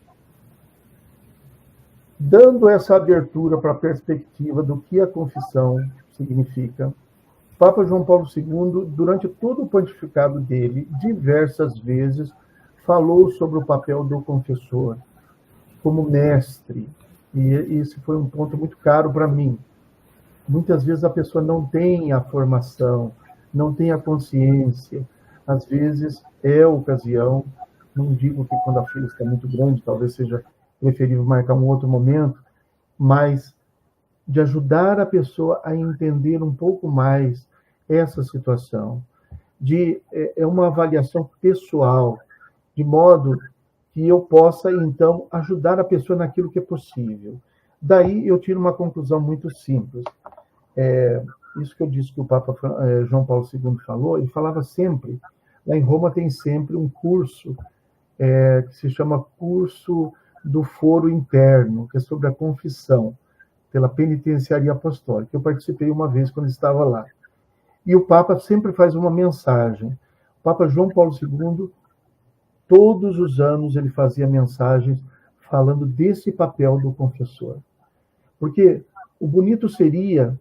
Dando essa abertura para a perspectiva do que a confissão significa, Papa João Paulo II, durante todo o pontificado dele, diversas vezes, falou sobre o papel do confessor como mestre. E esse foi um ponto muito caro para mim. Muitas vezes a pessoa não tem a formação, não tem a consciência. Às vezes é a ocasião, não digo que quando a fila está muito grande, talvez seja preferível marcar um outro momento, mas de ajudar a pessoa a entender um pouco mais essa situação. É uma avaliação pessoal, de modo que eu possa, então, ajudar a pessoa naquilo que é possível. Daí eu tiro uma conclusão muito simples. Isso que eu disse que o Papa João Paulo II falou, ele falava sempre, lá em Roma tem sempre um curso que se chama Curso do Foro Interno, que é sobre a confissão, pela Penitenciaria Apostólica. Eu participei uma vez quando estava lá. E o Papa sempre faz uma mensagem. O Papa João Paulo II, todos os anos, ele fazia mensagens falando desse papel do confessor. Porque o bonito seria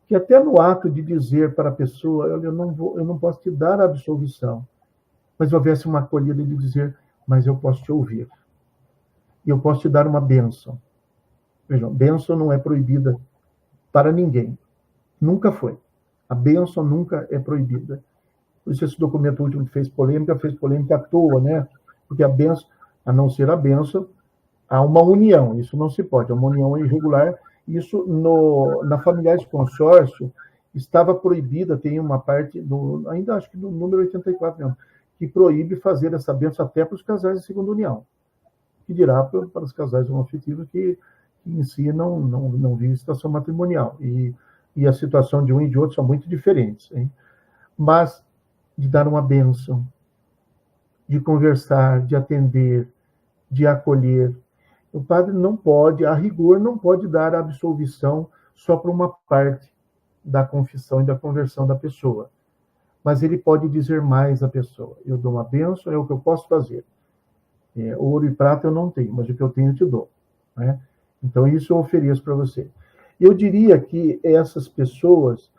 que até no ato de dizer para a pessoa, eu não posso te dar a absolvição, mas houvesse uma acolhida de dizer, mas eu posso te ouvir. E eu posso te dar uma bênção. Vejam, bênção não é proibida para ninguém. Nunca foi. A bênção nunca é proibida. Por isso esse documento último que fez polêmica à toa, né? Porque a bênção, a não ser a bênção, há uma união. Isso não se pode. É uma união irregular. Isso, na Familiares Consórcio, estava proibida, tem uma parte, ainda acho que no número 84 mesmo, que proíbe fazer essa bênção até para os casais de segunda união. Que dirá para os casais homoafetivos que em si não vivem situação matrimonial. E a situação de um e de outro são muito diferentes. Hein? Mas de dar uma bênção, de conversar, de atender, de acolher. O padre não pode, a rigor, não pode dar a absolvição só para uma parte da confissão e da conversão da pessoa. Mas ele pode dizer mais à pessoa. Eu dou uma bênção, é o que eu posso fazer. Ouro e prata eu não tenho, mas o que eu tenho eu te dou. Né? Então, isso eu ofereço para você. Eu diria que essas pessoas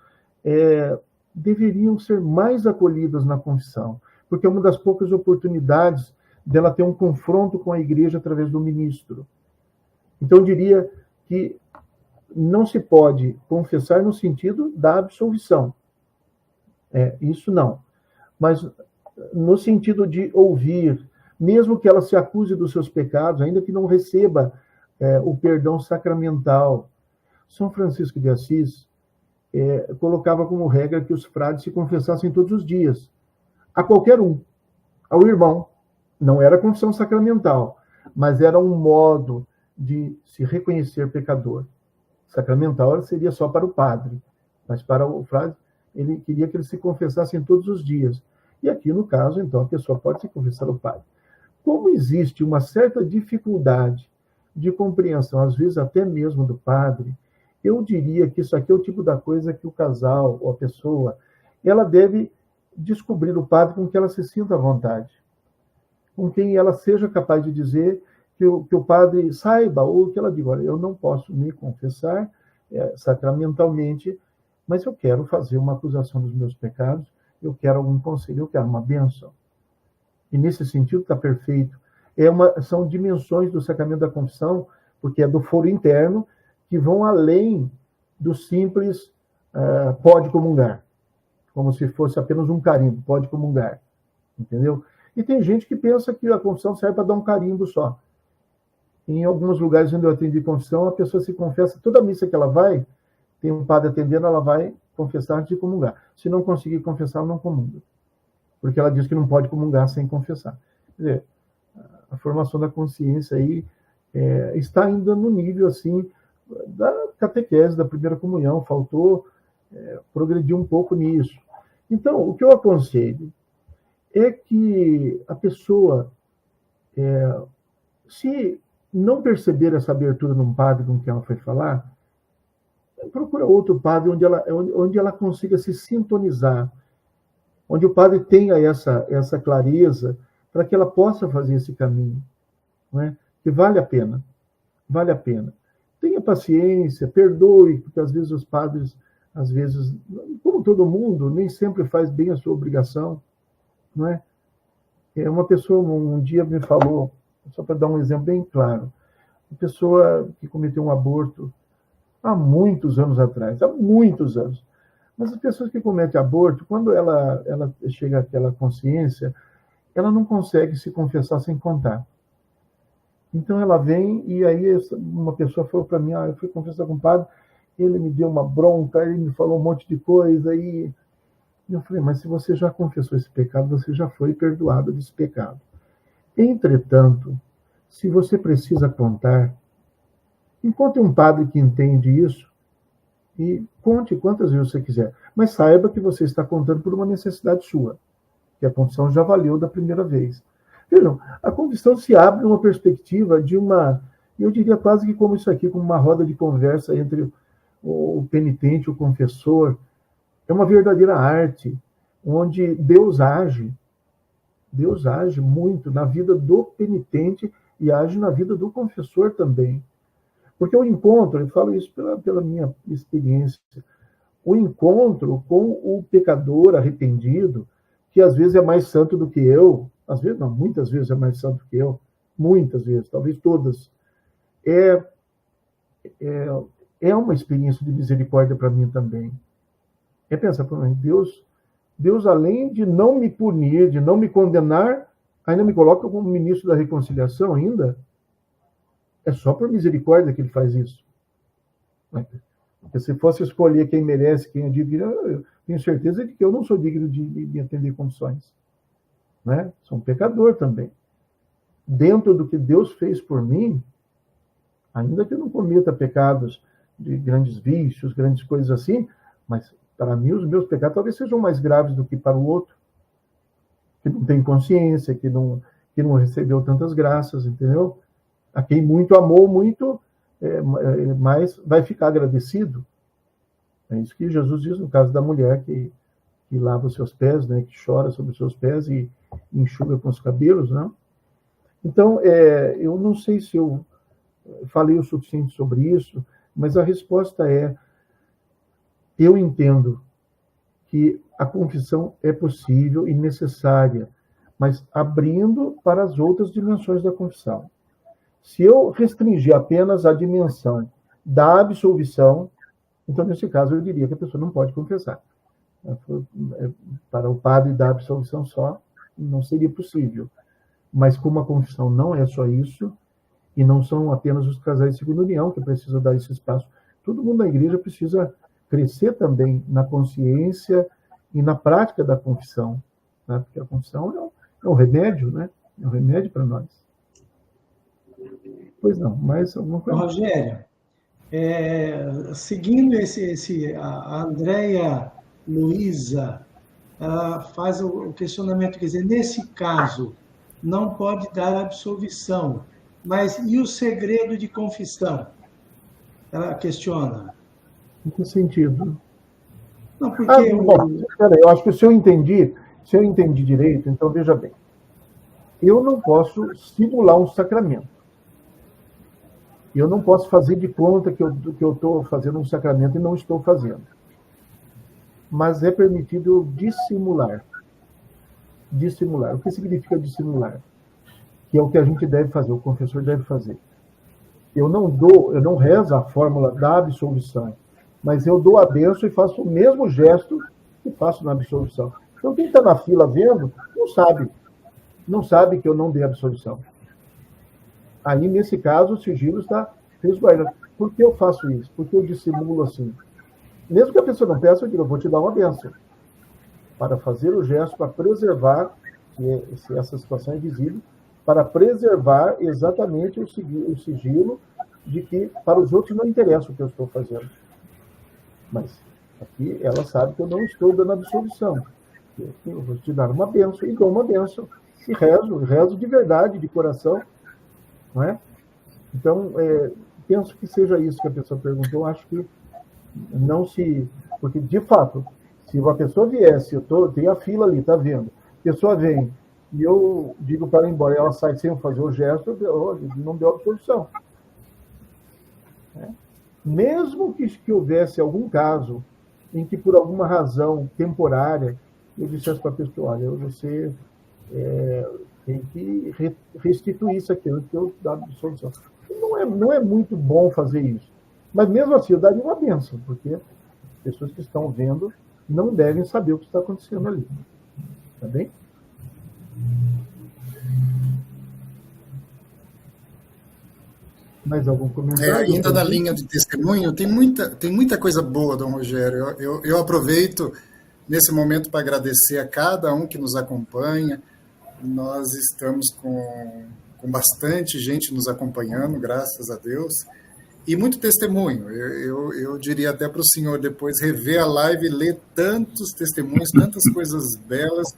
deveriam ser mais acolhidas na confissão, porque é uma das poucas oportunidades dela ter um confronto com a igreja através do ministro. Então, eu diria que não se pode confessar no sentido da absolvição. Isso não. Mas no sentido de ouvir, mesmo que ela se acuse dos seus pecados, ainda que não receba o perdão sacramental. São Francisco de Assis colocava como regra que os frades se confessassem todos os dias, a qualquer um, ao irmão. Não era confissão sacramental, mas era um modo de se reconhecer pecador. Sacramental seria só para o padre, mas para o frade, ele queria que eles se confessassem todos os dias. E aqui, no caso, então, a pessoa pode se confessar ao padre. Como existe uma certa dificuldade de compreensão, às vezes até mesmo do padre, eu diria que isso aqui é o tipo da coisa que o casal ou a pessoa, ela deve descobrir o padre com que ela se sinta à vontade, com quem ela seja capaz de dizer que o padre saiba, ou que ela diga, olha, eu não posso me confessar sacramentalmente, mas eu quero fazer uma acusação dos meus pecados, eu quero algum conselho, eu quero uma bênção. E nesse sentido está perfeito. São dimensões do sacramento da confissão, porque é do foro interno, que vão além do simples pode comungar, como se fosse apenas um carimbo, pode comungar, entendeu? E tem gente que pensa que a confissão serve para dar um carimbo só. Em alguns lugares onde eu atendi confissão, a pessoa se confessa, toda missa que ela vai, tem um padre atendendo, ela vai confessar antes de comungar. Se não conseguir confessar, ela não comunga. Porque ela diz que não pode comungar sem confessar. Quer dizer, a formação da consciência aí está ainda no nível, assim, da catequese, da primeira comunhão, faltou progredir um pouco nisso. Então, o que eu aconselho é que a pessoa, se não perceber essa abertura num padre com quem ela foi falar, procura outro padre onde ela consiga se sintonizar, onde o padre tenha essa clareza para que ela possa fazer esse caminho, não é? Que vale a pena. Tenha paciência, perdoe, porque às vezes os padres, como todo mundo, nem sempre faz bem a sua obrigação, não é? Uma pessoa um dia me falou, só para dar um exemplo bem claro, uma pessoa que cometeu um aborto há muitos anos atrás, Mas as pessoas que cometem aborto, quando ela chega àquela consciência, ela não consegue se confessar sem contar. Então ela vem e aí uma pessoa falou para mim, eu fui confessar com o padre, ele me deu uma bronca, ele me falou um monte de coisa, e eu falei, mas se você já confessou esse pecado, você já foi perdoado desse pecado. Entretanto, se você precisa contar, encontre um padre que entende isso e conte quantas vezes você quiser. Mas saiba que você está contando por uma necessidade sua, que a confissão já valeu da primeira vez. Vejam, a confissão se abre numa perspectiva de uma, eu diria quase que como isso aqui, como uma roda de conversa entre o penitente, o confessor. É uma verdadeira arte, onde Deus age muito na vida do penitente e age na vida do confessor também. Porque o encontro, eu falo isso pela minha experiência, o encontro com o pecador arrependido, que às vezes é mais santo do que eu, às vezes não, muitas vezes é mais santo do que eu, muitas vezes, talvez todas, é uma experiência de misericórdia para mim também. É pensar, Deus, além de não me punir, de não me condenar, ainda me coloca como ministro da reconciliação ainda. É só por misericórdia que ele faz isso. Porque se fosse escolher quem merece, quem é digno, eu tenho certeza de que eu não sou digno de atender condições. Né? Sou um pecador também. Dentro do que Deus fez por mim, ainda que eu não cometa pecados de grandes vícios, grandes coisas assim, mas para mim os meus pecados talvez sejam mais graves do que para o outro, que não tem consciência, que não recebeu tantas graças, entendeu? A quem muito amou, muito, mas vai ficar agradecido. É isso que Jesus diz no caso da mulher que lava os seus pés, né, que chora sobre os seus pés e enxuga com os cabelos, né? Então, eu não sei se eu falei o suficiente sobre isso, mas a resposta é: eu entendo que a confissão é possível e necessária, mas abrindo para as outras dimensões da confissão. Se eu restringir apenas a dimensão da absolvição, então, nesse caso, eu diria que a pessoa não pode confessar. Para o padre da absolvição só, não seria possível. Mas como a confissão não é só isso, e não são apenas os casais de segunda união que precisam dar esse espaço, todo mundo na igreja precisa crescer também na consciência e na prática da confissão, né? Porque a confissão é um remédio, né? É um remédio para nós. Pois não, mais alguma coisa? Rogério, seguindo a Andréia Luiza, ela faz o questionamento, quer dizer, nesse caso, não pode dar absolvição, mas e o segredo de confissão? Ela questiona. Em que sentido? Não, porque... Peraí, eu acho que se eu entendi direito, então veja bem. Eu não posso simular um sacramento. Eu não posso fazer de conta que eu estou fazendo um sacramento e não estou fazendo. Mas é permitido dissimular. Dissimular. O que significa dissimular? Que é o que a gente deve fazer, o confessor deve fazer. Eu não rezo a fórmula da absolvição, mas eu dou a bênção e faço o mesmo gesto que faço na absolvição. Então, quem está na fila vendo, não sabe que eu não dei absolvição. Aí, nesse caso, o sigilo está resguardado. Por que eu faço isso? Porque eu dissimulo assim. Mesmo que a pessoa não peça, eu digo, eu vou te dar uma bênção. Para fazer o gesto, para preservar, se essa situação é visível, para preservar exatamente o sigilo de que para os outros não interessa o que eu estou fazendo. Mas aqui ela sabe que eu não estou dando absolvição. Eu vou te dar uma bênção e dou uma bênção. E rezo de verdade, de coração. Não é? Então, penso que seja isso que a pessoa perguntou. Acho que não se... Porque, de fato, se uma pessoa viesse, tem a fila ali, está vendo? A pessoa vem e eu digo para ela ir embora, ela sai sem fazer o gesto, não deu absolvição. Mesmo que houvesse algum caso em que, por alguma razão temporária, eu dissesse para a pessoa, olha, você tem que restituir isso aqui antes de eu dar absolvição. Não é muito bom fazer isso. Mas, mesmo assim, eu daria uma bênção, porque as pessoas que estão vendo não devem saber o que está acontecendo ali. Tá bem? Mais algum comentário? Ainda na linha de testemunho, tem muita coisa boa, Dom Rogério. Eu aproveito nesse momento para agradecer a cada um que nos acompanha. Nós estamos com bastante gente nos acompanhando, graças a Deus. E muito testemunho. Eu diria até para o senhor depois rever a live e ler tantos testemunhos, tantas coisas belas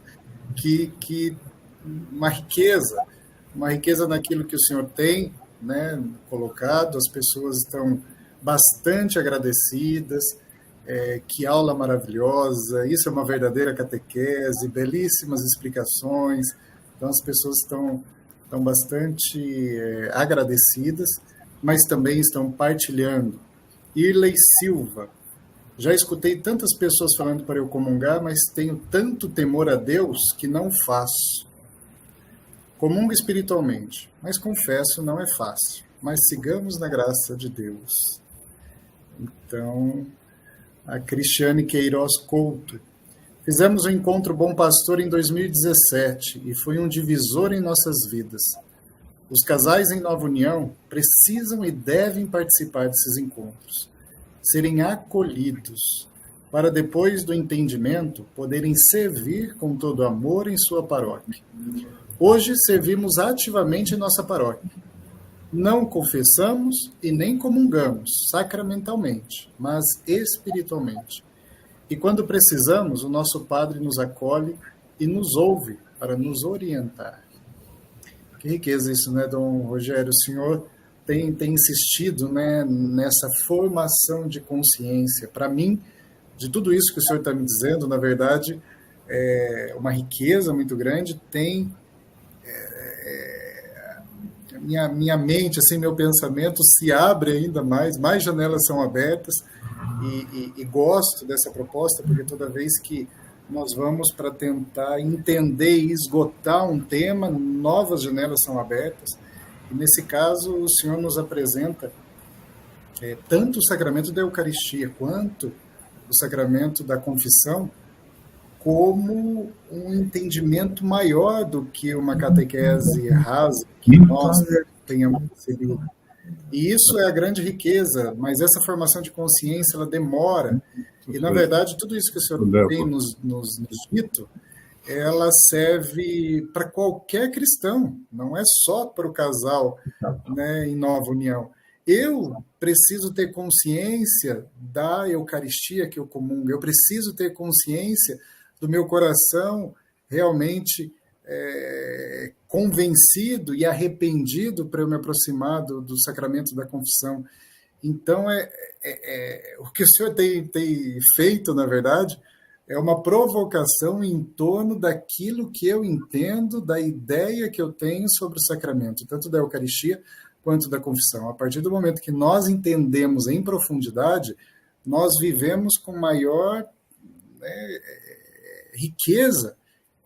que uma riqueza naquilo que o Senhor tem, né, colocado. As pessoas estão bastante agradecidas. Que aula maravilhosa, isso é uma verdadeira catequese, belíssimas explicações. Então as pessoas estão bastante agradecidas, mas também estão partilhando. Irley Silva: já escutei tantas pessoas falando para eu comungar, mas tenho tanto temor a Deus que não faço. Comungo espiritualmente, mas confesso, não é fácil. Mas sigamos na graça de Deus. Então, a Cristiane Queiroz Couto: fizemos o Encontro Bom Pastor em 2017 e foi um divisor em nossas vidas. Os casais em nova união precisam e devem participar desses encontros, serem acolhidos, para depois do entendimento poderem servir com todo amor em sua paróquia. Hoje servimos ativamente em nossa paróquia. Não confessamos e nem comungamos sacramentalmente, mas espiritualmente. E quando precisamos, o nosso padre nos acolhe e nos ouve para nos orientar. Que riqueza isso, né, Dom Rogério? O senhor tem insistido, né, nessa formação de consciência. Para mim, de tudo isso que o senhor está me dizendo, na verdade, é uma riqueza muito grande. Tem minha mente, assim, meu pensamento se abre ainda mais janelas são abertas, e gosto dessa proposta, porque toda vez que nós vamos para tentar entender e esgotar um tema, novas janelas são abertas, e nesse caso o Senhor nos apresenta tanto o sacramento da Eucaristia quanto o sacramento da confissão como um entendimento maior do que uma catequese rasa que nós tenhamos recebido. E isso é a grande riqueza, mas essa formação de consciência, ela demora. E, na verdade, tudo isso que o senhor tem nos dito, ela serve para qualquer cristão, não é só para o casal, né, em nova união. Eu preciso ter consciência da Eucaristia que eu comungo, eu preciso ter consciência do meu coração realmente convencido e arrependido para eu me aproximar do sacramento da confissão. Então, o que o senhor tem feito, na verdade, é uma provocação em torno daquilo que eu entendo, da ideia que eu tenho sobre o sacramento, tanto da Eucaristia quanto da confissão. A partir do momento que nós entendemos em profundidade, nós vivemos com maior riqueza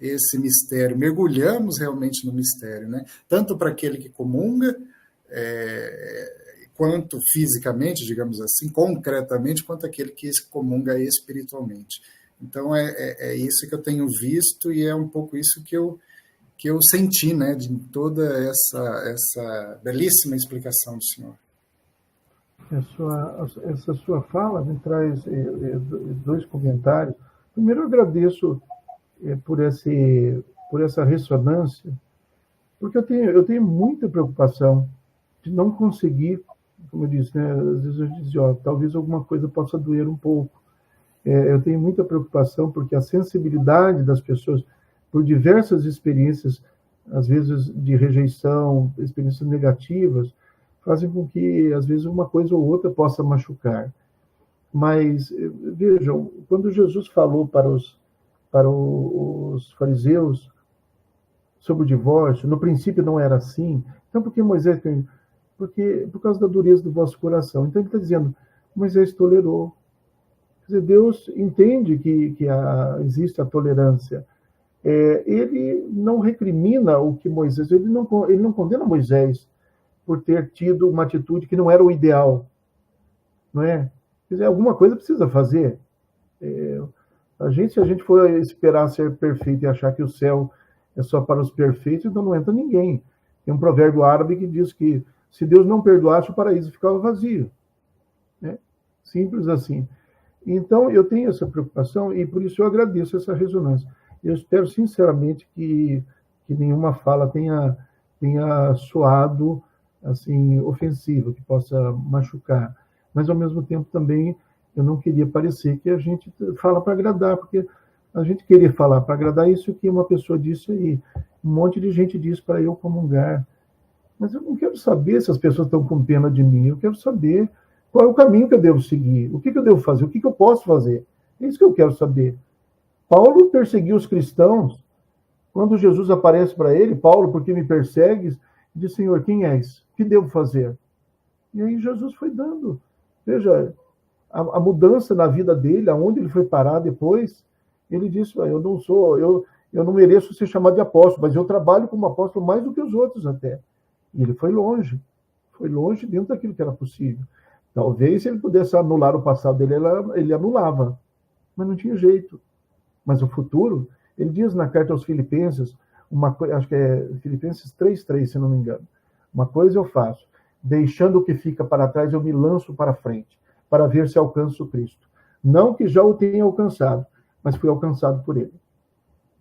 esse mistério, mergulhamos realmente no mistério, né? Tanto para aquele que comunga, quanto fisicamente, digamos assim, concretamente, quanto aquele que comunga espiritualmente. Então, é isso que eu tenho visto e é um pouco isso que eu senti, né, de toda essa belíssima explicação do senhor. Essa sua fala me traz dois comentários. Primeiro, eu agradeço por essa ressonância, porque eu tenho muita preocupação de não conseguir, como eu disse, né, às vezes eu dizia, talvez alguma coisa possa doer um pouco. Eu tenho muita preocupação porque a sensibilidade das pessoas, por diversas experiências, às vezes de rejeição, experiências negativas, fazem com que, às vezes, uma coisa ou outra possa machucar. Mas, vejam, quando Jesus falou para os fariseus sobre o divórcio, no princípio não era assim. Então, por que Moisés... Por causa da dureza do vosso coração. Então, ele está dizendo, Moisés tolerou. Quer dizer, Deus entende que existe a tolerância. Ele não recrimina o que Moisés... Ele não condena Moisés por ter tido uma atitude que não era o ideal. Não é? Quer dizer, alguma coisa precisa fazer. Se a gente for esperar ser perfeito e achar que o céu é só para os perfeitos, então não entra ninguém. Tem um provérbio árabe que diz que se Deus não perdoasse, o paraíso ficava vazio. Né? Simples assim. Então, eu tenho essa preocupação e por isso eu agradeço essa ressonância. Eu espero sinceramente que nenhuma fala tenha soado assim, ofensiva, que possa machucar. Mas, ao mesmo tempo, também eu não queria parecer que a gente fala para agradar, porque a gente queria falar para agradar isso que uma pessoa disse aí. Um monte de gente diz para eu comungar. Mas eu não quero saber se as pessoas estão com pena de mim. Eu quero saber qual é o caminho que eu devo seguir. O que eu devo fazer? O que eu posso fazer? É isso que eu quero saber. Paulo perseguiu os cristãos. Quando Jesus aparece para ele, Paulo, por que me persegues? Diz, Senhor, quem és? O que devo fazer? E aí Jesus foi dando. Veja, a mudança na vida dele, aonde ele foi parar depois, ele disse, eu não mereço ser chamado de apóstolo, mas eu trabalho como apóstolo mais do que os outros até. E ele foi longe dentro daquilo que era possível. Talvez se ele pudesse anular o passado dele, ele anulava, mas não tinha jeito. Mas o futuro, ele diz na carta aos Filipenses, acho que é Filipenses 3:3, se não me engano, uma coisa eu faço, deixando o que fica para trás, eu me lanço para frente, para ver se alcanço Cristo. Não que já o tenha alcançado, mas fui alcançado por ele.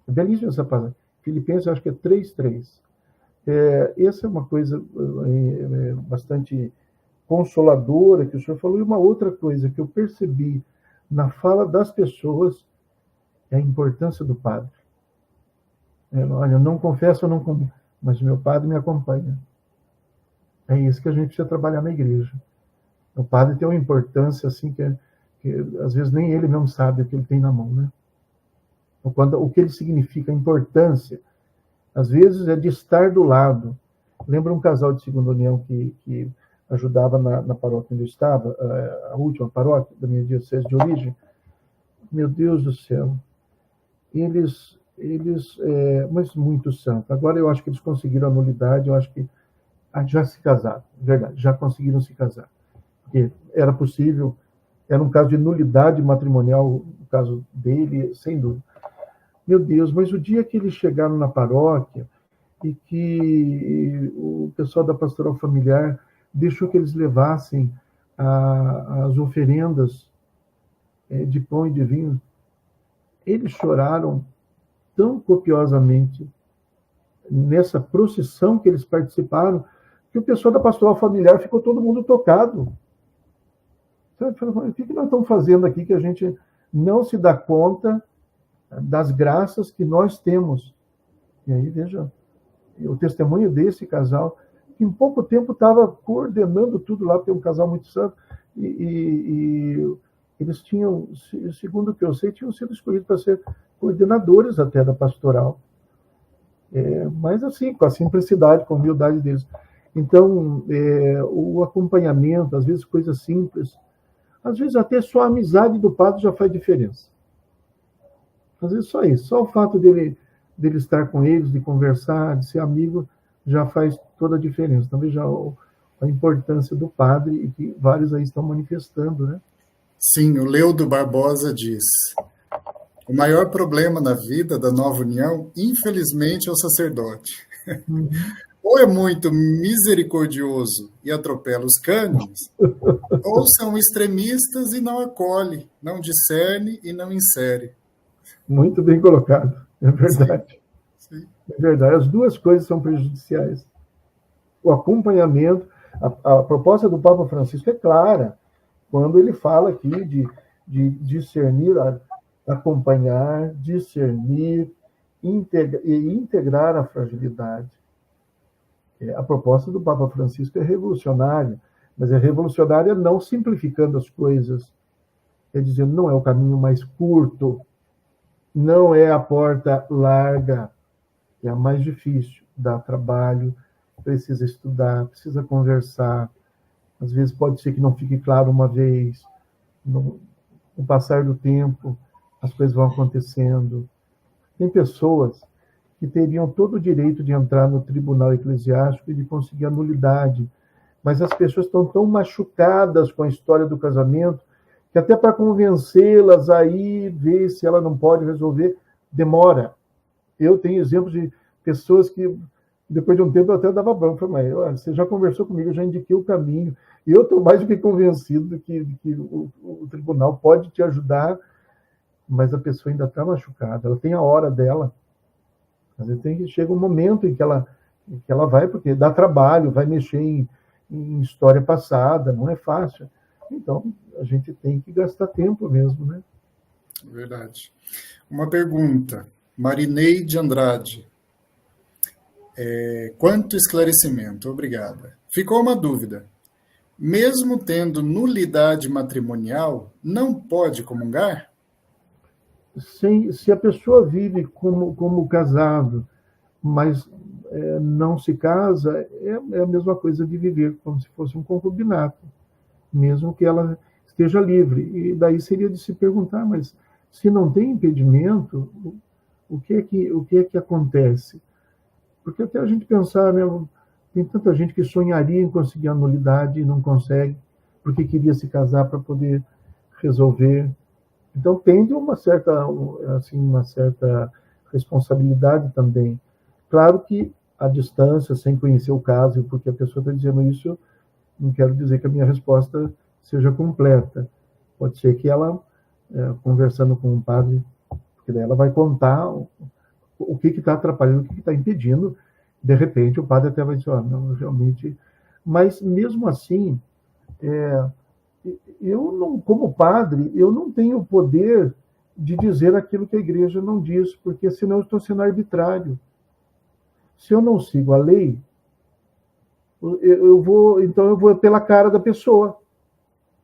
É belíssima essa palavra. Filipenses, acho que é 3:3. Essa é uma coisa bastante consoladora que o senhor falou. E uma outra coisa que eu percebi na fala das pessoas é a importância do padre. Olha, eu não confesso, mas o meu padre me acompanha. É isso que a gente precisa trabalhar na igreja. O padre tem uma importância assim que às vezes nem ele mesmo sabe o que ele tem na mão, né? O que ele significa, a importância, às vezes é de estar do lado. Lembra um casal de segunda união que ajudava na paróquia onde eu estava, a última paróquia da minha diocese de origem? Meu Deus do céu. Eles mas muito santo. Agora eu acho que eles conseguiram a nulidade, eu acho que já se casaram, verdade, já conseguiram se casar. Porque era possível, era um caso de nulidade matrimonial, o caso dele, sem dúvida. Meu Deus, mas o dia que eles chegaram na paróquia e que o pessoal da pastoral familiar deixou que eles levassem as oferendas de pão e de vinho, eles choraram tão copiosamente nessa procissão que eles participaram, que o pessoal da pastoral familiar ficou todo mundo tocado. O que nós estamos fazendo aqui que a gente não se dá conta das graças que nós temos? E aí, veja, o testemunho desse casal, que em pouco tempo estava coordenando tudo lá, porque é um casal muito santo, e eles tinham, segundo o que eu sei, tinham sido escolhidos para ser coordenadores até da pastoral. Mas assim, com a simplicidade, com a humildade deles. Então, o acompanhamento, às vezes coisas simples, às vezes até só a amizade do padre já faz diferença. Às vezes só isso, só o fato dele estar com eles, de conversar, de ser amigo, já faz toda a diferença. Então, veja a importância do padre, e que vários aí estão manifestando, né? Sim, o Leudo Barbosa diz: o maior problema na vida da nova união, infelizmente, é o sacerdote. Uhum. Ou é muito misericordioso e atropela os cânions, ou são extremistas e não acolhe, não discerne e não insere. Muito bem colocado, é verdade. Sim, sim. É verdade, as duas coisas são prejudiciais. O acompanhamento, a proposta do Papa Francisco é clara, quando ele fala aqui de discernir, acompanhar, discernir, integrar a fragilidade. A proposta do Papa Francisco é revolucionária, mas é revolucionária não simplificando as coisas, dizendo não é o caminho mais curto, não é a porta larga, é a mais difícil, dá trabalho, precisa estudar, precisa conversar, às vezes pode ser que não fique claro uma vez, no passar do tempo, as coisas vão acontecendo. Tem pessoas que teriam todo o direito de entrar no tribunal eclesiástico e de conseguir a nulidade, mas as pessoas estão tão machucadas com a história do casamento que até para convencê-las aí, ver se ela não pode resolver, demora. Eu tenho exemplos de pessoas que, depois de um tempo, eu até dava bronca. Falei, mas você já conversou comigo, eu já indiquei o caminho, e eu estou mais do que convencido que o tribunal pode te ajudar, mas a pessoa ainda está machucada, ela tem a hora dela. Às vezes chega um momento em que ela vai, porque dá trabalho, vai mexer em história passada, não é fácil. Então, a gente tem que gastar tempo mesmo, né? Verdade. Uma pergunta. Marineide Andrade. Quanto esclarecimento, obrigada. Ficou uma dúvida. Mesmo tendo nulidade matrimonial, não pode comungar? Se a pessoa vive como casado, mas não se casa, é a mesma coisa de viver como se fosse um concubinato, mesmo que ela esteja livre. E daí seria de se perguntar, mas se não tem impedimento, o que é que acontece? Porque até a gente pensar, né, tem tanta gente que sonharia em conseguir a nulidade e não consegue, porque queria se casar para poder resolver. Então, tende uma certa responsabilidade também. Claro que a distância, sem conhecer o caso, porque a pessoa está dizendo isso, não quero dizer que a minha resposta seja completa. Pode ser que ela, conversando com o padre, porque daí ela vai contar o que está atrapalhando, o que está impedindo. De repente, o padre até vai dizer, não, realmente... Mas, mesmo assim, eu não, como padre, eu não tenho o poder de dizer aquilo que a igreja não diz, porque senão eu estou sendo arbitrário. Se eu não sigo a lei, eu vou pela cara da pessoa.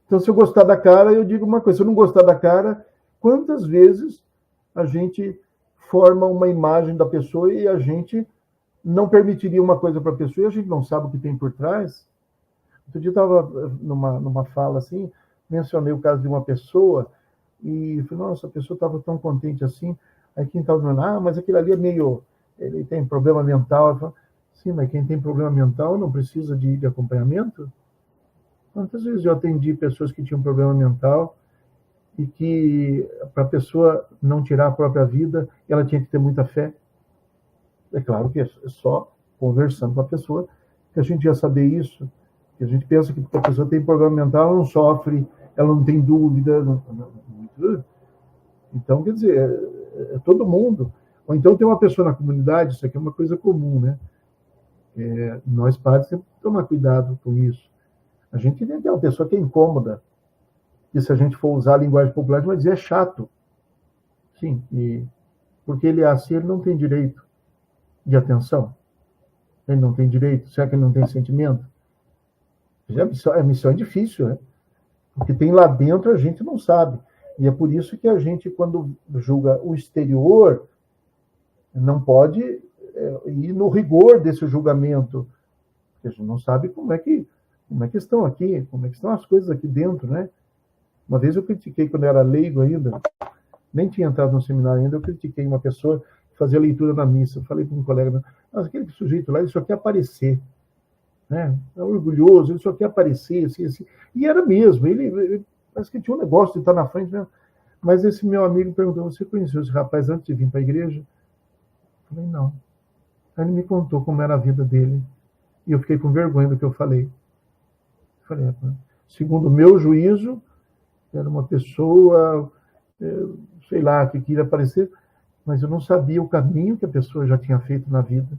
Então, se eu gostar da cara, eu digo uma coisa. Se eu não gostar da cara, quantas vezes a gente forma uma imagem da pessoa e a gente não permitiria uma coisa para a pessoa e a gente não sabe o que tem por trás? Outro dia eu estava numa fala assim, mencionei o caso de uma pessoa e falei, nossa, a pessoa estava tão contente assim. Aí quem estava dizendo, mas aquele ali ele tem problema mental. Eu falo, sim, mas quem tem problema mental não precisa de acompanhamento? Quantas vezes eu atendi pessoas que tinham problema mental e que, para a pessoa não tirar a própria vida, ela tinha que ter muita fé? É claro que é só conversando com a pessoa que a gente ia saber isso. Que a gente pensa que porque a pessoa tem problema mental, ela não sofre, ela não tem dúvida. Então, quer dizer, é todo mundo. Ou então tem uma pessoa na comunidade, isso aqui é uma coisa comum, né? Nós padres temos que tomar cuidado com isso. A gente tem uma pessoa que é incômoda, e se a gente for usar a linguagem popular, a gente vai dizer é chato. Sim, porque ele é assim, ele não tem direito de atenção. Ele não tem direito. Será que ele não tem sentimento? A missão é difícil, né? O que tem lá dentro a gente não sabe. E é por isso que a gente, quando julga o exterior, não pode ir no rigor desse julgamento. Porque a gente não sabe como é que estão aqui, como é que estão as coisas aqui dentro, né? Uma vez eu critiquei, quando eu era leigo ainda, nem tinha entrado no seminário ainda, eu critiquei uma pessoa que fazia leitura na missa. Eu falei para um colega meu, aquele sujeito lá, ele só quer aparecer, né? É orgulhoso, ele só quer aparecer, assim. E era mesmo, ele parece que tinha um negócio de estar na frente mesmo. Mas esse meu amigo perguntou, você conheceu esse rapaz antes de vir para a igreja? Eu falei, não. Aí ele me contou como era a vida dele. E eu fiquei com vergonha do que eu falei. Eu falei, segundo o meu juízo, era uma pessoa, sei lá, que queria aparecer, mas eu não sabia o caminho que a pessoa já tinha feito na vida.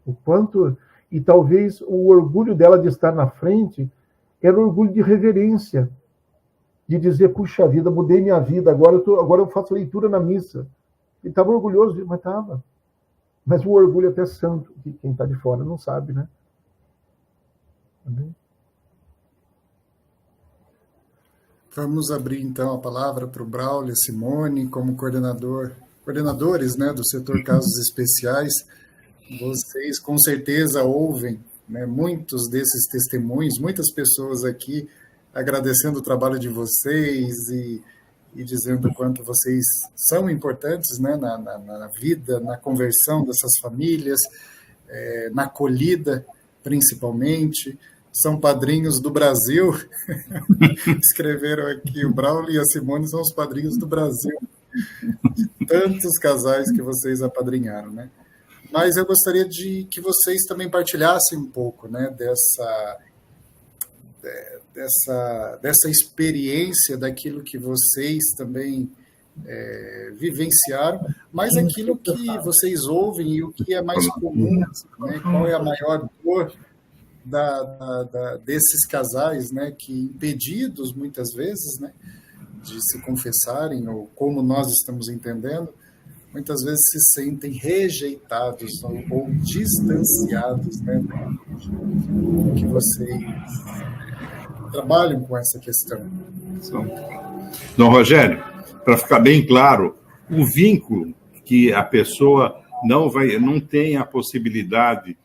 O quanto... E talvez o orgulho dela de estar na frente era o orgulho de reverência, de dizer, puxa vida, mudei minha vida, agora eu faço leitura na missa. Ele estava orgulhoso, mas estava. Mas o orgulho é até santo, que quem está de fora não sabe, né? Vamos abrir, então, a palavra para o Braulio e a Simone, como coordenadores, né, do setor Casos Especiais. Vocês, com certeza, ouvem, né, muitos desses testemunhos, muitas pessoas aqui agradecendo o trabalho de vocês e dizendo o quanto vocês são importantes, né, na vida, na conversão dessas famílias, na acolhida, principalmente. São padrinhos do Brasil. Escreveram aqui, o Braulio e a Simone são os padrinhos do Brasil. Tantos casais que vocês apadrinharam, né? Mas eu gostaria de que vocês também partilhassem um pouco, né, dessa experiência, daquilo que vocês também vivenciaram, mas aquilo que vocês ouvem e o que é mais comum, né, qual é a maior dor desses casais, né, que impedidos muitas vezes, né, de se confessarem, ou como nós estamos entendendo, muitas vezes se sentem rejeitados ou distanciados, né? Que vocês trabalham com essa questão. Dom Rogério, para ficar bem claro, o vínculo que a pessoa não tem a possibilidade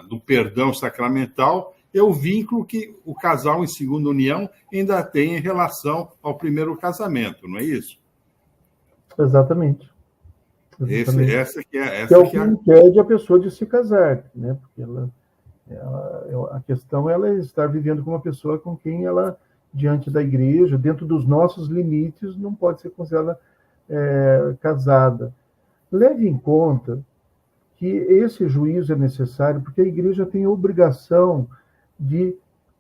do perdão sacramental é o vínculo que o casal em segunda união ainda tem em relação ao primeiro casamento, não é isso? Exatamente. Essa que é o que impede a pessoa de se casar, né? Porque a questão é estar vivendo com uma pessoa com quem ela, diante da igreja, dentro dos nossos limites, não pode ser considerada casada. Leve em conta que esse juízo é necessário porque a igreja tem a obrigação de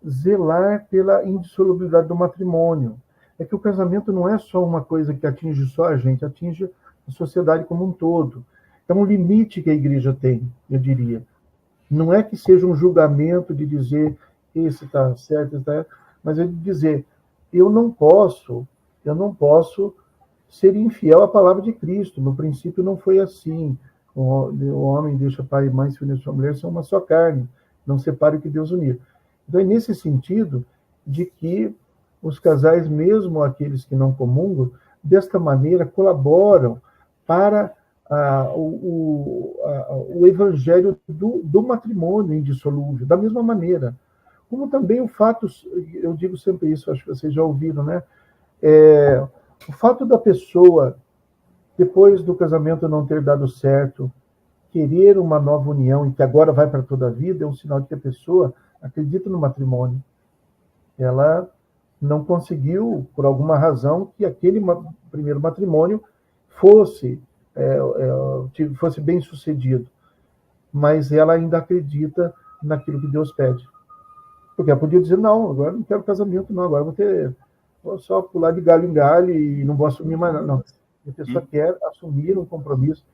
zelar pela indissolubilidade do matrimônio. É que o casamento não é só uma coisa que atinge só a gente, atinge a sociedade como um todo. É um limite que a igreja tem, eu diria. Não é que seja um julgamento de dizer esse está certo, esse está errado, mas é de dizer, eu não posso ser infiel à palavra de Cristo. No princípio não foi assim. O homem deixa pai e mãe, se unir à sua mulher, são uma só carne. Não separe o que Deus uniu. Então é nesse sentido de que os casais, mesmo aqueles que não comungam, desta maneira colaboram para o evangelho do matrimônio indissolúvel, da mesma maneira. Como também o fato, eu digo sempre isso, acho que vocês já ouviram, né? O fato da pessoa, depois do casamento não ter dado certo, querer uma nova união e que agora vai para toda a vida, é um sinal de que a pessoa acredita no matrimônio. Ela não conseguiu, por alguma razão, que aquele primeiro matrimônio fosse bem sucedido. Mas ela ainda acredita naquilo que Deus pede. Porque ela podia dizer, não, agora não quero casamento, não, agora vou só pular de galho em galho e não vou assumir mais nada. Não. A pessoa quer assumir um compromisso,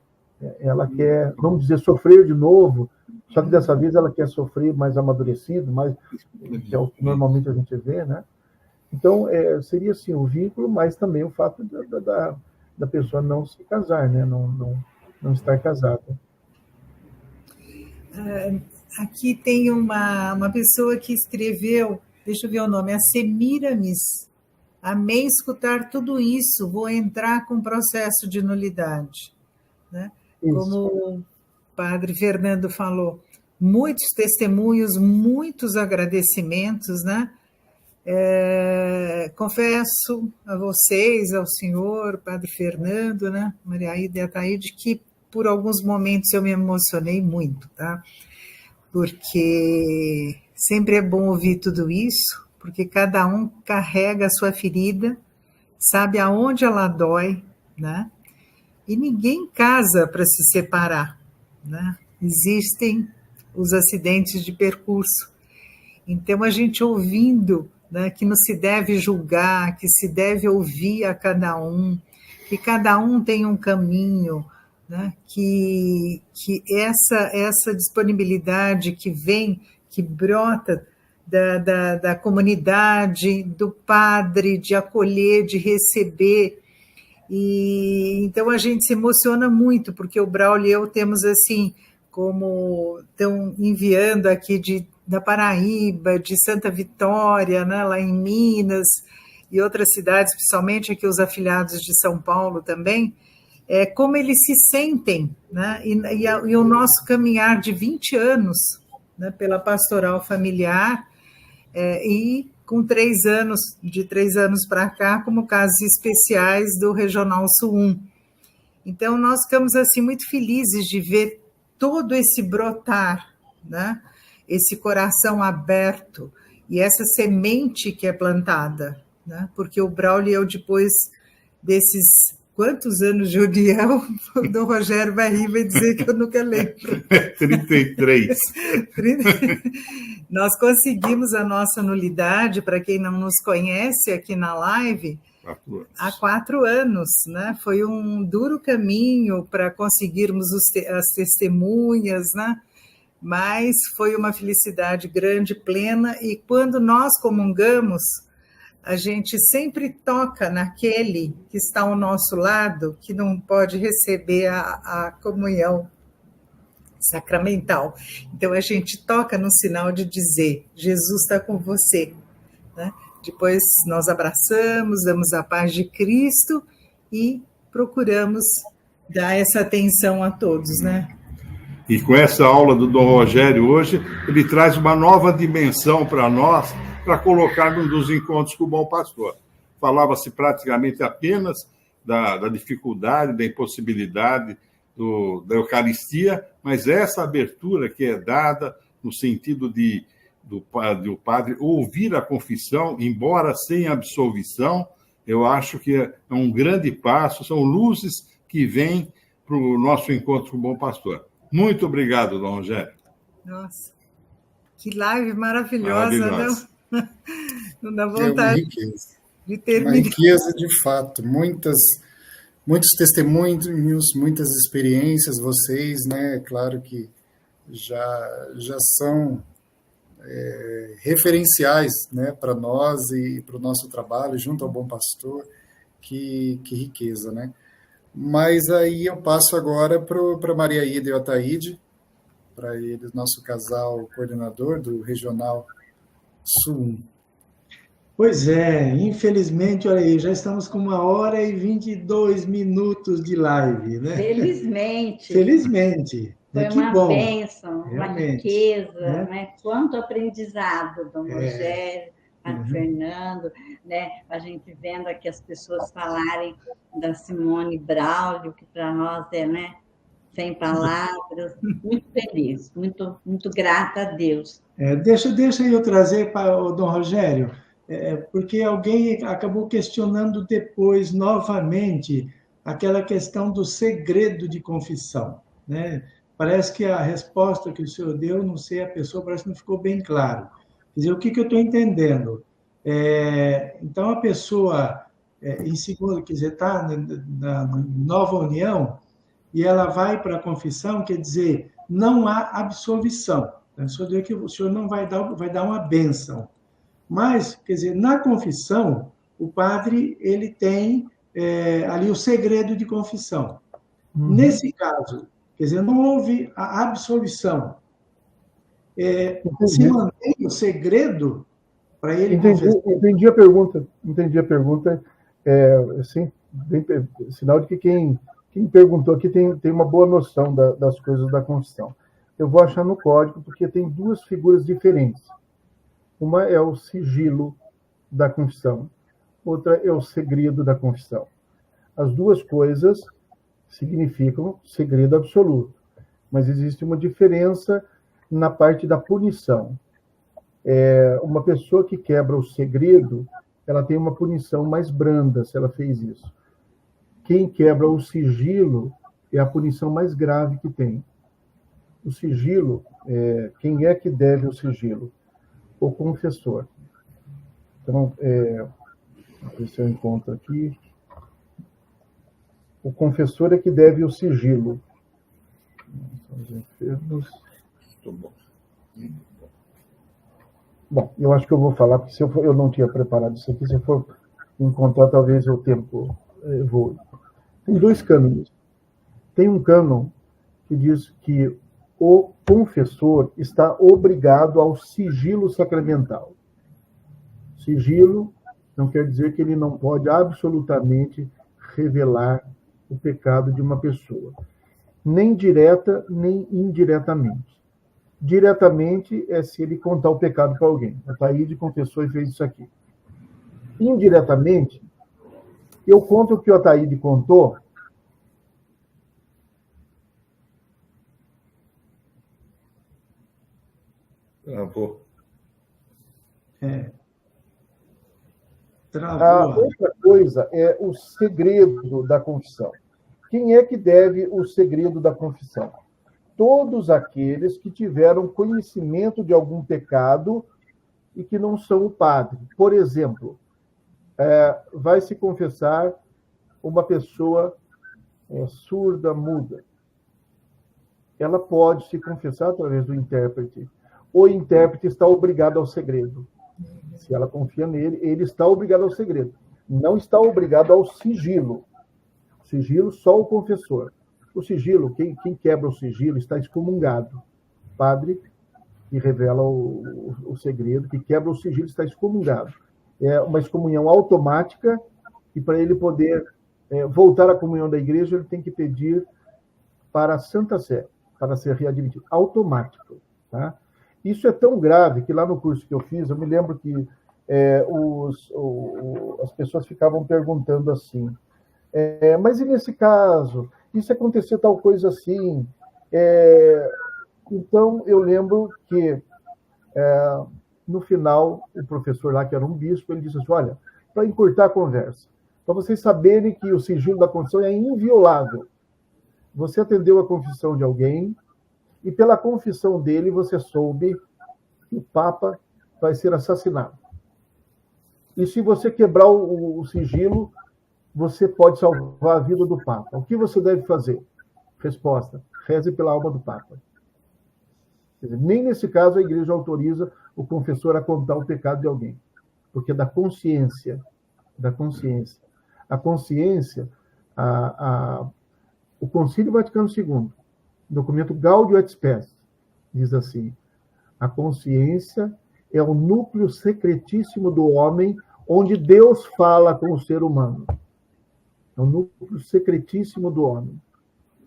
ela quer, vamos dizer, sofrer de novo, só que dessa vez ela quer sofrer mais amadurecido, que é o que normalmente a gente vê, né? Então, seria assim, o vínculo, mas também o fato da pessoa não se casar, né? Não estar casada. Aqui tem uma pessoa que escreveu, deixa eu ver o nome, a Semiramis. Amei escutar tudo isso, vou entrar com processo de nulidade. Né? Como o padre Fernando falou, muitos testemunhos, muitos agradecimentos, né? Confesso a vocês, ao senhor, padre Fernando, né? Maria Aida e Ataíde, que por alguns momentos eu me emocionei muito, tá? Porque sempre é bom ouvir tudo isso, porque cada um carrega a sua ferida, sabe aonde ela dói, né? E ninguém casa para se separar, né? Existem os acidentes de percurso. Então, a gente ouvindo, né, que não se deve julgar, que se deve ouvir a cada um, que cada um tem um caminho, né, que essa disponibilidade que vem, que brota da comunidade, do padre, de acolher, de receber. E então a gente se emociona muito, porque o Braulio e eu temos assim, como estão enviando aqui da Paraíba, de Santa Vitória, né, lá em Minas, e outras cidades, principalmente aqui os afiliados de São Paulo também, como eles se sentem, né, e o nosso caminhar de 20 anos, né, pela pastoral familiar, e com 3 anos, de 3 anos para cá, como casos especiais do Regional Sul 1. Então, nós ficamos assim, muito felizes de ver todo esse brotar, né? Esse coração aberto e essa semente que é plantada, né? Porque o Braulio e eu, depois desses quantos anos de união, o Dom Rogério vai rir e vai dizer que eu nunca lembro. 33. Nós conseguimos a nossa nulidade, para quem não nos conhece aqui na live, há 4 anos, né? Foi um duro caminho para conseguirmos as testemunhas, né? Mas foi uma felicidade grande, plena, e quando nós comungamos, a gente sempre toca naquele que está ao nosso lado, que não pode receber a comunhão sacramental. Então, a gente toca no sinal de dizer, Jesus está com você. Né? Depois nós abraçamos, damos a paz de Cristo e procuramos dar essa atenção a todos, né? E com essa aula do Dom Rogério hoje, ele traz uma nova dimensão para nós, para colocar num dos encontros com o Bom Pastor. Falava-se praticamente apenas da dificuldade, da impossibilidade da Eucaristia, mas essa abertura que é dada no sentido do padre ouvir a confissão, embora sem absolvição, eu acho que é um grande passo, são luzes que vêm para o nosso encontro com o Bom Pastor. Muito obrigado, Dom Rogério. Nossa, que live maravilhosa. Não dá vontade de terminar. Uma riqueza, de fato. Muitos testemunhos, muitas experiências. Vocês, né? Claro que já são referenciais, né, para nós e para o nosso trabalho junto ao Bom Pastor. Que riqueza, né? Mas aí eu passo agora para Maria Ida e o Ataíde, para eles, nosso casal coordenador do Regional Sul. Pois é, infelizmente, olha aí, já estamos com 1h22 de live, né? Felizmente. Felizmente. Foi uma bênção, uma riqueza, né? Quanto aprendizado, Dom Rogério, Padre Fernando, né? A gente vendo aqui as pessoas falarem da Simone Braulio, que para nós é, né? Sem palavras, muito feliz, muito, muito grata a Deus. Deixa eu trazer para o Dom Rogério, porque alguém acabou questionando depois, novamente, aquela questão do segredo de confissão, né? Parece que a resposta que o senhor deu, não sei, a pessoa parece que não ficou bem claro. Quer dizer, o que eu estou entendendo? Então, a pessoa, em segundo, quer dizer, está na nova união, e ela vai para a confissão, quer dizer, não há absolvição. O senhor deu que o senhor não vai dar uma bênção. Mas, quer dizer, na confissão, o padre ele tem ali o segredo de confissão. Nesse caso, quer dizer, não houve a absolvição. Se mantém o segredo para ele confessar. Entendi a pergunta. Assim, sinal de que quem perguntou aqui tem uma boa noção das coisas da confissão. Eu vou achar no código, porque tem duas figuras diferentes. Uma é o sigilo da confissão, outra é o segredo da confissão. As duas coisas significam segredo absoluto, mas existe uma diferença na parte da punição. Uma pessoa que quebra o segredo, ela tem uma punição mais branda se ela fez isso. Quem quebra o sigilo é a punição mais grave que tem. O sigilo, quem é que deve o sigilo? O confessor. Então, vou ver se eu encontro aqui. O confessor é que deve o sigilo. Bom, eu acho que eu vou falar, porque se eu não tinha preparado isso aqui, se eu for encontrar, talvez o tempo voe. Tem dois cânones. Tem um cânon que diz que o confessor está obrigado ao sigilo sacramental. Sigilo não quer dizer que ele não pode absolutamente revelar o pecado de uma pessoa, nem direta, nem indiretamente. Diretamente é se ele contar o pecado para alguém. O Ataíde confessou e fez isso aqui. Indiretamente, eu conto o que o Ataíde contou. Travou. A outra coisa é o segredo da confissão. Quem é que deve o segredo da confissão? Todos aqueles que tiveram conhecimento de algum pecado e que não são o padre. Por exemplo, vai se confessar uma pessoa surda, muda. Ela pode se confessar através do intérprete. O intérprete está obrigado ao segredo. Se ela confia nele, ele está obrigado ao segredo. Não está obrigado ao sigilo. Sigilo, só o confessor. O sigilo, quem quebra o sigilo está excomungado. Padre que revela o segredo, que quebra o sigilo, está excomungado. É uma excomunhão automática, e para ele poder voltar à comunhão da igreja, ele tem que pedir para a Santa Sé, para ser readmitido. Automático. Tá? Isso é tão grave que lá no curso que eu fiz, eu me lembro que as pessoas ficavam perguntando assim, mas e nesse caso? E se acontecer tal coisa assim? Então, eu lembro que, no final, o professor lá, que era um bispo, ele disse assim, olha, para encurtar a conversa, para vocês saberem que o sigilo da confissão é inviolável. Você atendeu a confissão de alguém, e pela confissão dele você soube que o Papa vai ser assassinado. E se você quebrar o sigilo, você pode salvar a vida do Papa. O que você deve fazer? Resposta: reze pela alma do Papa. Quer dizer, nem nesse caso a igreja autoriza o confessor a contar o pecado de alguém, porque é da consciência. Da consciência. A consciência, o Concílio Vaticano II, documento Gaudium et Spes, diz assim: a consciência é o núcleo secretíssimo do homem, onde Deus fala com o ser humano. É o núcleo secretíssimo do homem.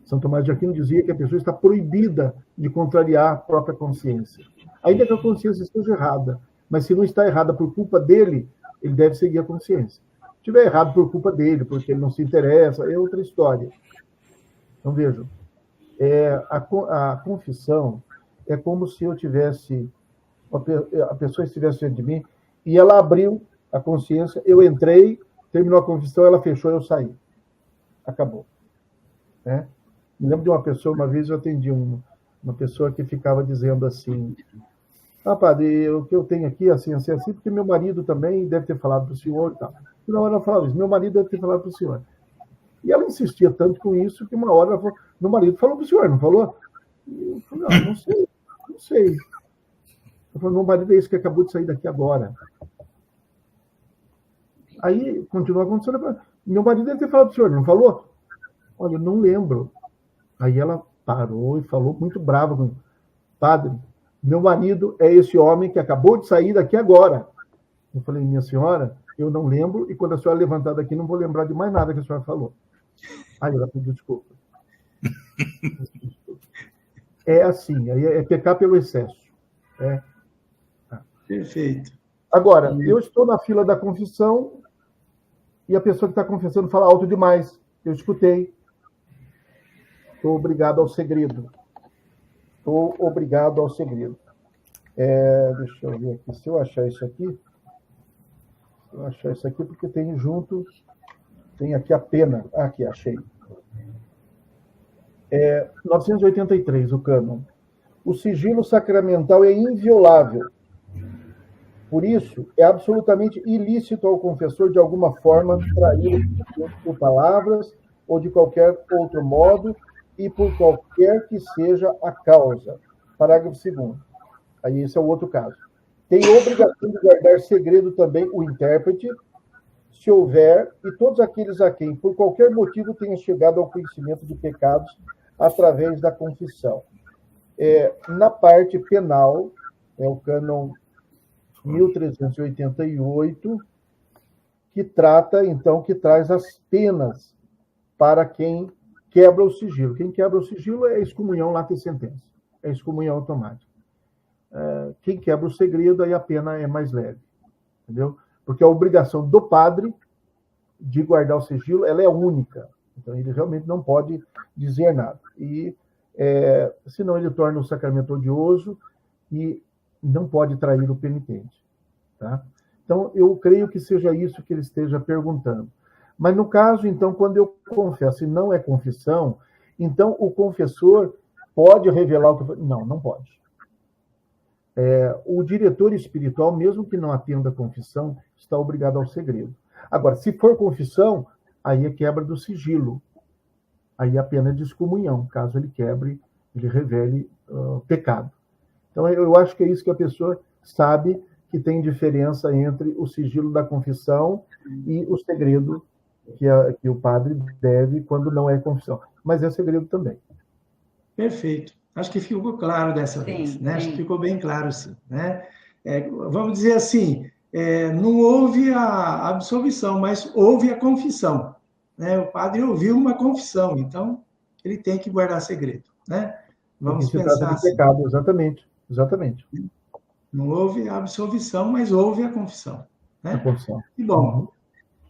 São Tomás de Aquino dizia que a pessoa está proibida de contrariar a própria consciência. Ainda que a consciência esteja errada, mas se não está errada por culpa dele, ele deve seguir a consciência. Se estiver errado por culpa dele, porque ele não se interessa, é outra história. Então, vejam, a confissão é como se eu tivesse, a pessoa estivesse diante de mim, e ela abriu a consciência, eu entrei, terminou a confissão, ela fechou, eu saí. Acabou. Né? Me lembro de uma pessoa, uma vez eu atendi uma pessoa que ficava dizendo assim, padre, o que eu tenho aqui, assim, porque meu marido também deve ter falado para o senhor e tal. E na hora ela falava isso, meu marido deve ter falado para o senhor. E ela insistia tanto com isso que uma hora ela falou, meu marido falou para o senhor, não falou? E eu falei, não sei. Eu falei, meu marido é esse que acabou de sair daqui agora. Aí, continua acontecendo, meu marido deve ter falado para o senhor, não falou? Olha, eu não lembro. Aí ela parou e falou muito brava comigo, padre, meu marido é esse homem que acabou de sair daqui agora. Eu falei, minha senhora, eu não lembro, e quando a senhora levantar daqui, não vou lembrar de mais nada que a senhora falou. Aí ela pediu desculpa. É assim, aí é pecar pelo excesso. Perfeito. Agora, eu estou na fila da confissão e a pessoa que está confessando fala alto demais. Eu escutei. Estou obrigado ao segredo. Deixa eu ver aqui. Se eu achar isso aqui, porque tem junto, tem aqui a pena. Aqui, achei. 983, o cânon. O sigilo sacramental é inviolável. Por isso, é absolutamente ilícito ao confessor, de alguma forma, trair por palavras ou de qualquer outro modo e por qualquer que seja a causa. Parágrafo 2º. Aí esse é o outro caso. Tem obrigação de guardar segredo também o intérprete, se houver, e todos aqueles a quem, por qualquer motivo, tenha chegado ao conhecimento de pecados através da confissão. Na parte penal, é o cânon 1388, que trata, então, que traz as penas para quem quebra o sigilo. Quem quebra o sigilo é a excomunhão lata sentença, é a excomunhão automática. Quem quebra o segredo, aí a pena é mais leve, entendeu? Porque a obrigação do padre de guardar o sigilo, ela é única. Então, ele realmente não pode dizer nada. E, senão, ele torna o sacramento odioso e não pode trair o penitente. Tá? Então, eu creio que seja isso que ele esteja perguntando. Mas, no caso, então, quando eu confesso e não é confissão, então o confessor pode revelar o que... Não pode. O diretor espiritual, mesmo que não atenda a confissão, está obrigado ao segredo. Agora, se for confissão, aí é quebra do sigilo. Aí a pena é de excomunhão, caso ele quebre, ele revele pecado. Então, eu acho que é isso que a pessoa sabe, que tem diferença entre o sigilo da confissão e o segredo que o padre deve quando não é confissão. Mas é segredo também. Perfeito. Acho que ficou claro dessa vez, né? Acho que ficou bem claro, sim, né? Vamos dizer assim, não houve a absolvição, mas houve a confissão, né? O padre ouviu uma confissão, então ele tem que guardar segredo, né? Vamos pensar assim. Pecado, exatamente. Não houve a absolvição, mas houve a confissão, né? A confissão. Que bom.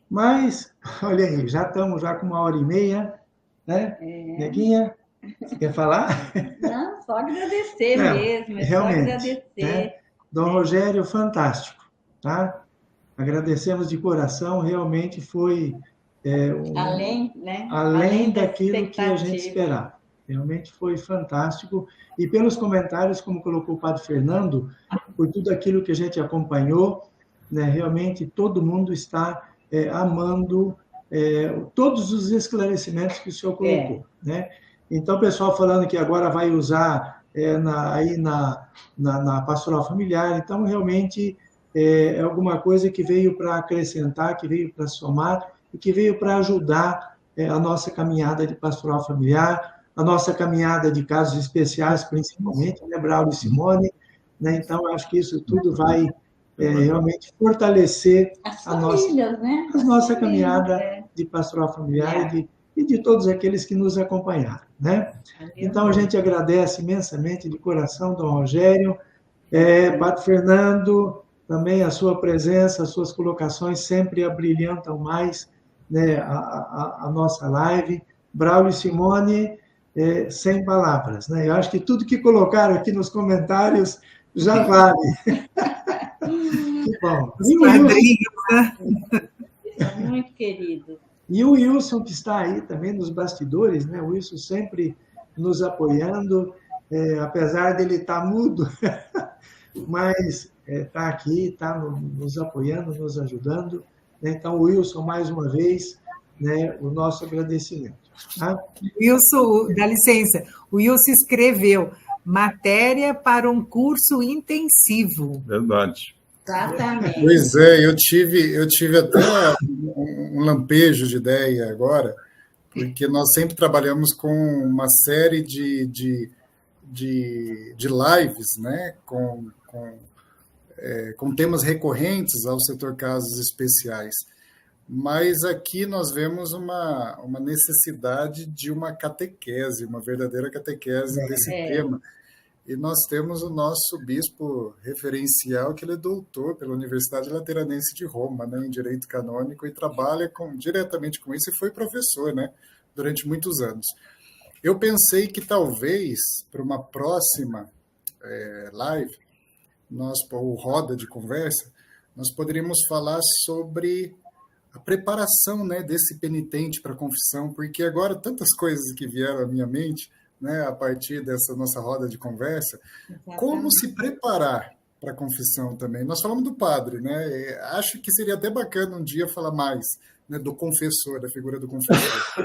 Mas, olha aí, já estamos com 1h30, né? Neguinha, você quer falar? Não, só agradecer mesmo, realmente, só agradecer. Né? Dom Rogério, fantástico, tá? Agradecemos de coração, realmente foi além daquilo que a gente esperava. Realmente foi fantástico. E pelos comentários, como colocou o padre Fernando, por tudo aquilo que a gente acompanhou, né, realmente todo mundo está amando todos os esclarecimentos que o senhor colocou. Né? Então, o pessoal falando que agora vai usar na pastoral familiar, então, realmente, é alguma coisa que veio para acrescentar, que veio para somar e que veio para ajudar a nossa caminhada de pastoral familiar, a nossa caminhada de casos especiais, principalmente, né, Braulio e Simone, né? Então, acho que isso tudo vai realmente fortalecer a nossa caminhada de pastoral familiar e de todos aqueles que nos acompanharam, né? Então, a gente agradece imensamente, de coração, Dom Rogério, Padre Fernando, também a sua presença, as suas colocações sempre abrilhantam mais, né, a nossa live. Braulio e Simone, sem palavras, né? Eu acho que tudo que colocaram aqui nos comentários já vale. Que bom. Os padrinhos, né? Muito querido. E o Wilson, que está aí também nos bastidores, né? O Wilson sempre nos apoiando, apesar dele estar mudo, mas está aqui, está nos apoiando, nos ajudando. Né? Então, Wilson, mais uma vez, né, o nosso agradecimento. Tá? Wilson, dá licença, o Wilson escreveu matéria para um curso intensivo. Verdade. Exatamente. Pois é, eu tive até um lampejo de ideia agora, porque nós sempre trabalhamos com uma série de lives, né, com temas recorrentes ao setor casos especiais. Mas aqui nós vemos uma necessidade de uma catequese, uma verdadeira catequese desse tema. E nós temos o nosso bispo referencial, que ele é doutor pela Universidade Lateranense de Roma, né, em Direito Canônico, e trabalha diretamente com isso, e foi professor, né, durante muitos anos. Eu pensei que talvez, para uma próxima live, ou roda de conversa, nós poderíamos falar sobre a preparação, né, desse penitente para a confissão, porque agora tantas coisas que vieram à minha mente, né, a partir dessa nossa roda de conversa. Exatamente. Como se preparar para a confissão também. Nós falamos do padre, né? Acho que seria até bacana um dia falar mais, né, do confessor, da figura do confessor.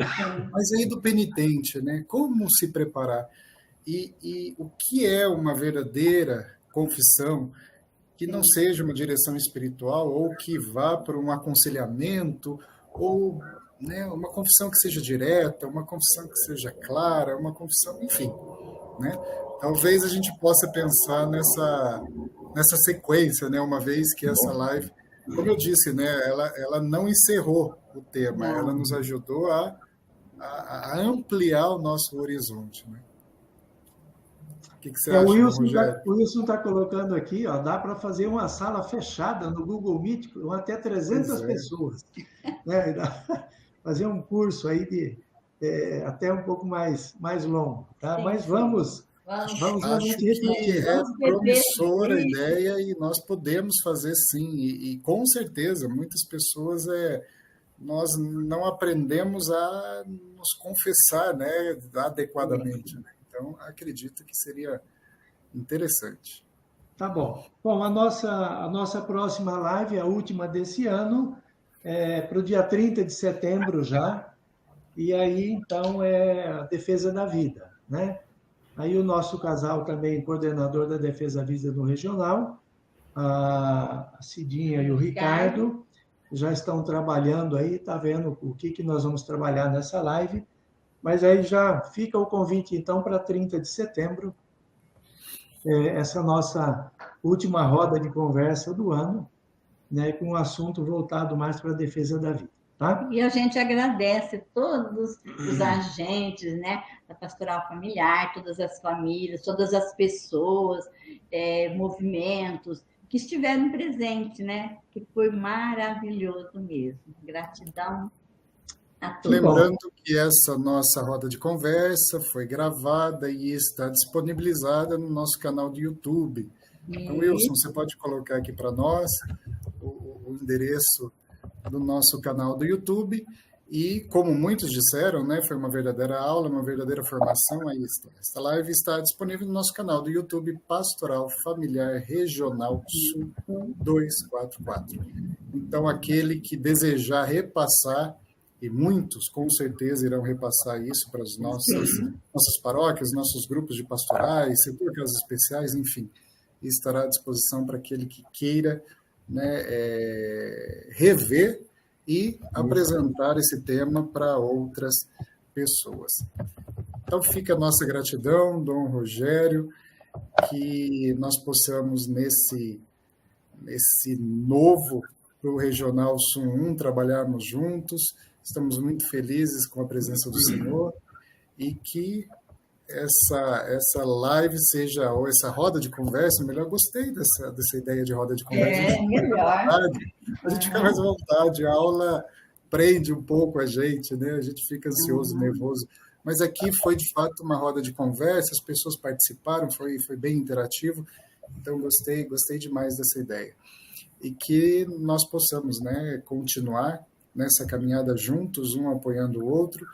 Mas aí do penitente, né? Como se preparar? E o que é uma verdadeira confissão que não seja uma direção espiritual ou que vá para um aconselhamento ou, né, uma confissão que seja direta, uma confissão que seja clara, uma confissão, enfim, né? Talvez a gente possa pensar nessa sequência, né, uma vez que essa live, como eu disse, né, ela não encerrou o tema, ela nos ajudou a ampliar o nosso horizonte, né? O que você acha, o Wilson está colocando aqui, ó, dá para fazer uma sala fechada no Google Meet com até 300 pessoas. Né? Fazer um curso aí até um pouco mais longo. Tá? Sim, mas vamos realmente repetir. É promissora a ideia e nós podemos fazer sim. E com certeza, muitas pessoas nós não aprendemos a nos confessar, né, adequadamente. Né? Então, acredito que seria interessante. Tá bom. Bom, a nossa próxima live, a última desse ano, para o dia 30 de setembro já, e aí, então, é a Defesa da Vida, né? Aí o nosso casal também, coordenador da Defesa da Vida no Regional, a Cidinha e o Ricardo já estão trabalhando aí, está vendo o que nós vamos trabalhar nessa live, mas aí já fica o convite, então, para 30 de setembro, essa nossa última roda de conversa do ano, né, com um assunto voltado mais para a defesa da vida. Tá? E a gente agradece todos os agentes, né, da pastoral familiar, todas as famílias, todas as pessoas, movimentos que estiveram presentes, né, que foi maravilhoso mesmo. Gratidão a todos. Lembrando que essa nossa roda de conversa foi gravada e está disponibilizada no nosso canal do YouTube. Então, Wilson, você pode colocar aqui para nós o endereço do nosso canal do YouTube, e como muitos disseram, né, foi uma verdadeira aula, uma verdadeira formação. Aí esta live está disponível no nosso canal do YouTube, Pastoral Familiar Regional Sul 244. Então, aquele que desejar repassar, e muitos com certeza irão repassar isso para as nossas paróquias, nossos grupos de pastorais, setor casas especiais, enfim, estará à disposição para aquele que queira, né, rever e apresentar esse tema para outras pessoas. Então, fica a nossa gratidão, Dom Rogério, que nós possamos, nesse novo do Regional Sul 1, trabalharmos juntos. Estamos muito felizes com a presença do Senhor, e que essa live seja, ou essa roda de conversa, melhor, gostei dessa ideia de roda de conversa. Melhor. A gente fica mais à vontade, a aula prende um pouco a gente, né? A gente fica ansioso, nervoso. Mas aqui foi, de fato, uma roda de conversa, as pessoas participaram, foi bem interativo, então gostei demais dessa ideia. E que nós possamos, né, continuar nessa caminhada juntos, um apoiando o outro,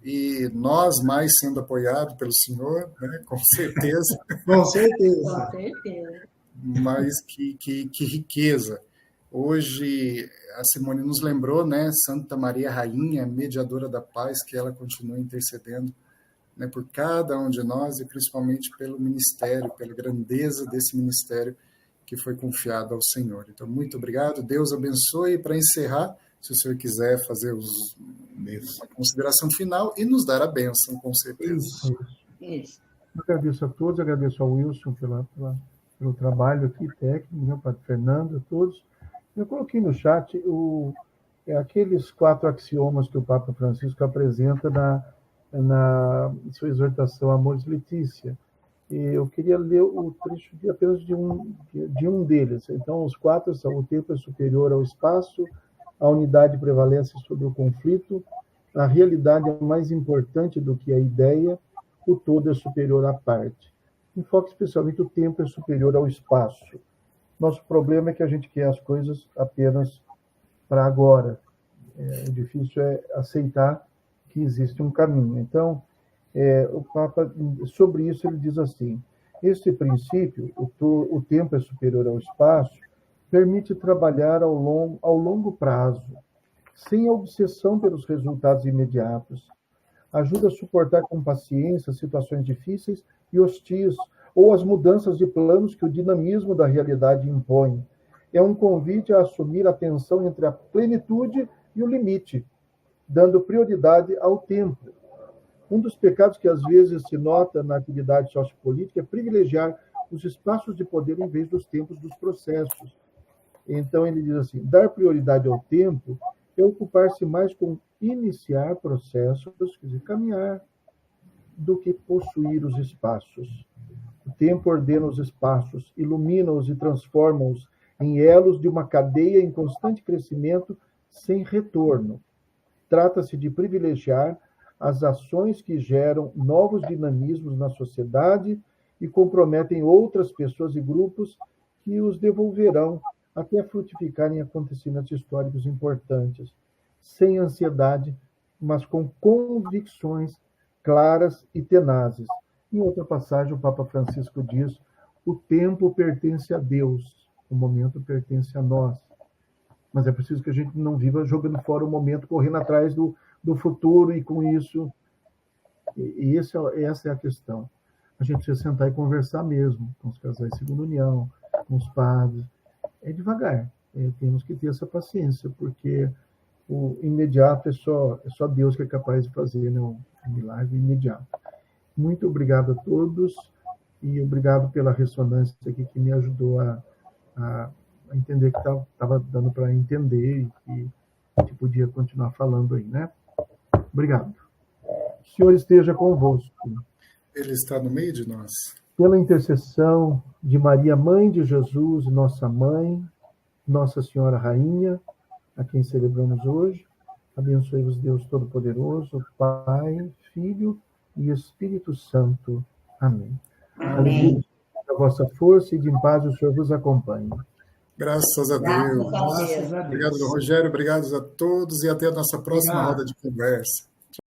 e nós mais sendo apoiados pelo Senhor, né? Com certeza. Com certeza. Com certeza. Mas que riqueza. Hoje, a Simone nos lembrou, né? Santa Maria Rainha, mediadora da paz, que ela continua intercedendo, né, por cada um de nós, e principalmente pelo ministério, pela grandeza desse ministério que foi confiado ao Senhor. Então, muito obrigado. Deus abençoe. E para encerrar, se o senhor quiser fazer a consideração final e nos dar a bênção, com certeza. Isso. Eu agradeço a todos, agradeço ao Wilson pelo trabalho aqui técnico, meu Padre Fernando, a todos. Eu coloquei no chat aqueles 4 axiomas que o Papa Francisco apresenta na sua exortação Amoris Laetitia. E eu queria ler o trecho apenas de um deles. Então, os 4 são: o tempo é superior ao espaço, a unidade prevalece sobre o conflito, a realidade é mais importante do que a ideia, o todo é superior à parte. Enfoque especialmente o tempo é superior ao espaço. Nosso problema é que a gente quer as coisas apenas para agora. O difícil é aceitar que existe um caminho. Então, o Papa, sobre isso, ele diz assim: este princípio, o tempo é superior ao espaço, permite trabalhar ao longo prazo, sem obsessão pelos resultados imediatos. Ajuda a suportar com paciência situações difíceis e hostis, ou as mudanças de planos que o dinamismo da realidade impõe. É um convite a assumir a tensão entre a plenitude e o limite, dando prioridade ao tempo. Um dos pecados que às vezes se nota na atividade sociopolítica é privilegiar os espaços de poder em vez dos tempos dos processos. Então, ele diz assim: dar prioridade ao tempo é ocupar-se mais com iniciar processos, quer dizer, caminhar, do que possuir os espaços. O tempo ordena os espaços, ilumina-os e transforma-os em elos de uma cadeia em constante crescimento sem retorno. Trata-se de privilegiar as ações que geram novos dinamismos na sociedade e comprometem outras pessoas e grupos que os devolverão até frutificarem acontecimentos históricos importantes, sem ansiedade, mas com convicções claras e tenazes. Em outra passagem, o Papa Francisco diz: o tempo pertence a Deus, o momento pertence a nós. Mas é preciso que a gente não viva jogando fora o momento, correndo atrás do futuro, e com isso... E essa é a questão. A gente precisa sentar e conversar mesmo, com os casais de segunda união, com os padres, é devagar. Temos que ter essa paciência, porque o imediato é só Deus que é capaz de fazer, né, um milagre imediato. Muito obrigado a todos e obrigado pela ressonância aqui que me ajudou a entender que estava dando para entender e que a gente podia continuar falando aí, né? Obrigado. O Senhor esteja convosco. Ele está no meio de nós. Pela intercessão de Maria, Mãe de Jesus, nossa Mãe, Nossa Senhora Rainha, a quem celebramos hoje, abençoe-vos Deus Todo-Poderoso, Pai, Filho e Espírito Santo. Amém. Amém. A vossa força e de paz o Senhor vos acompanhe. Graças a Deus. Graças a Deus. Obrigado, Rogério. Obrigado a todos e até a nossa próxima roda de conversa.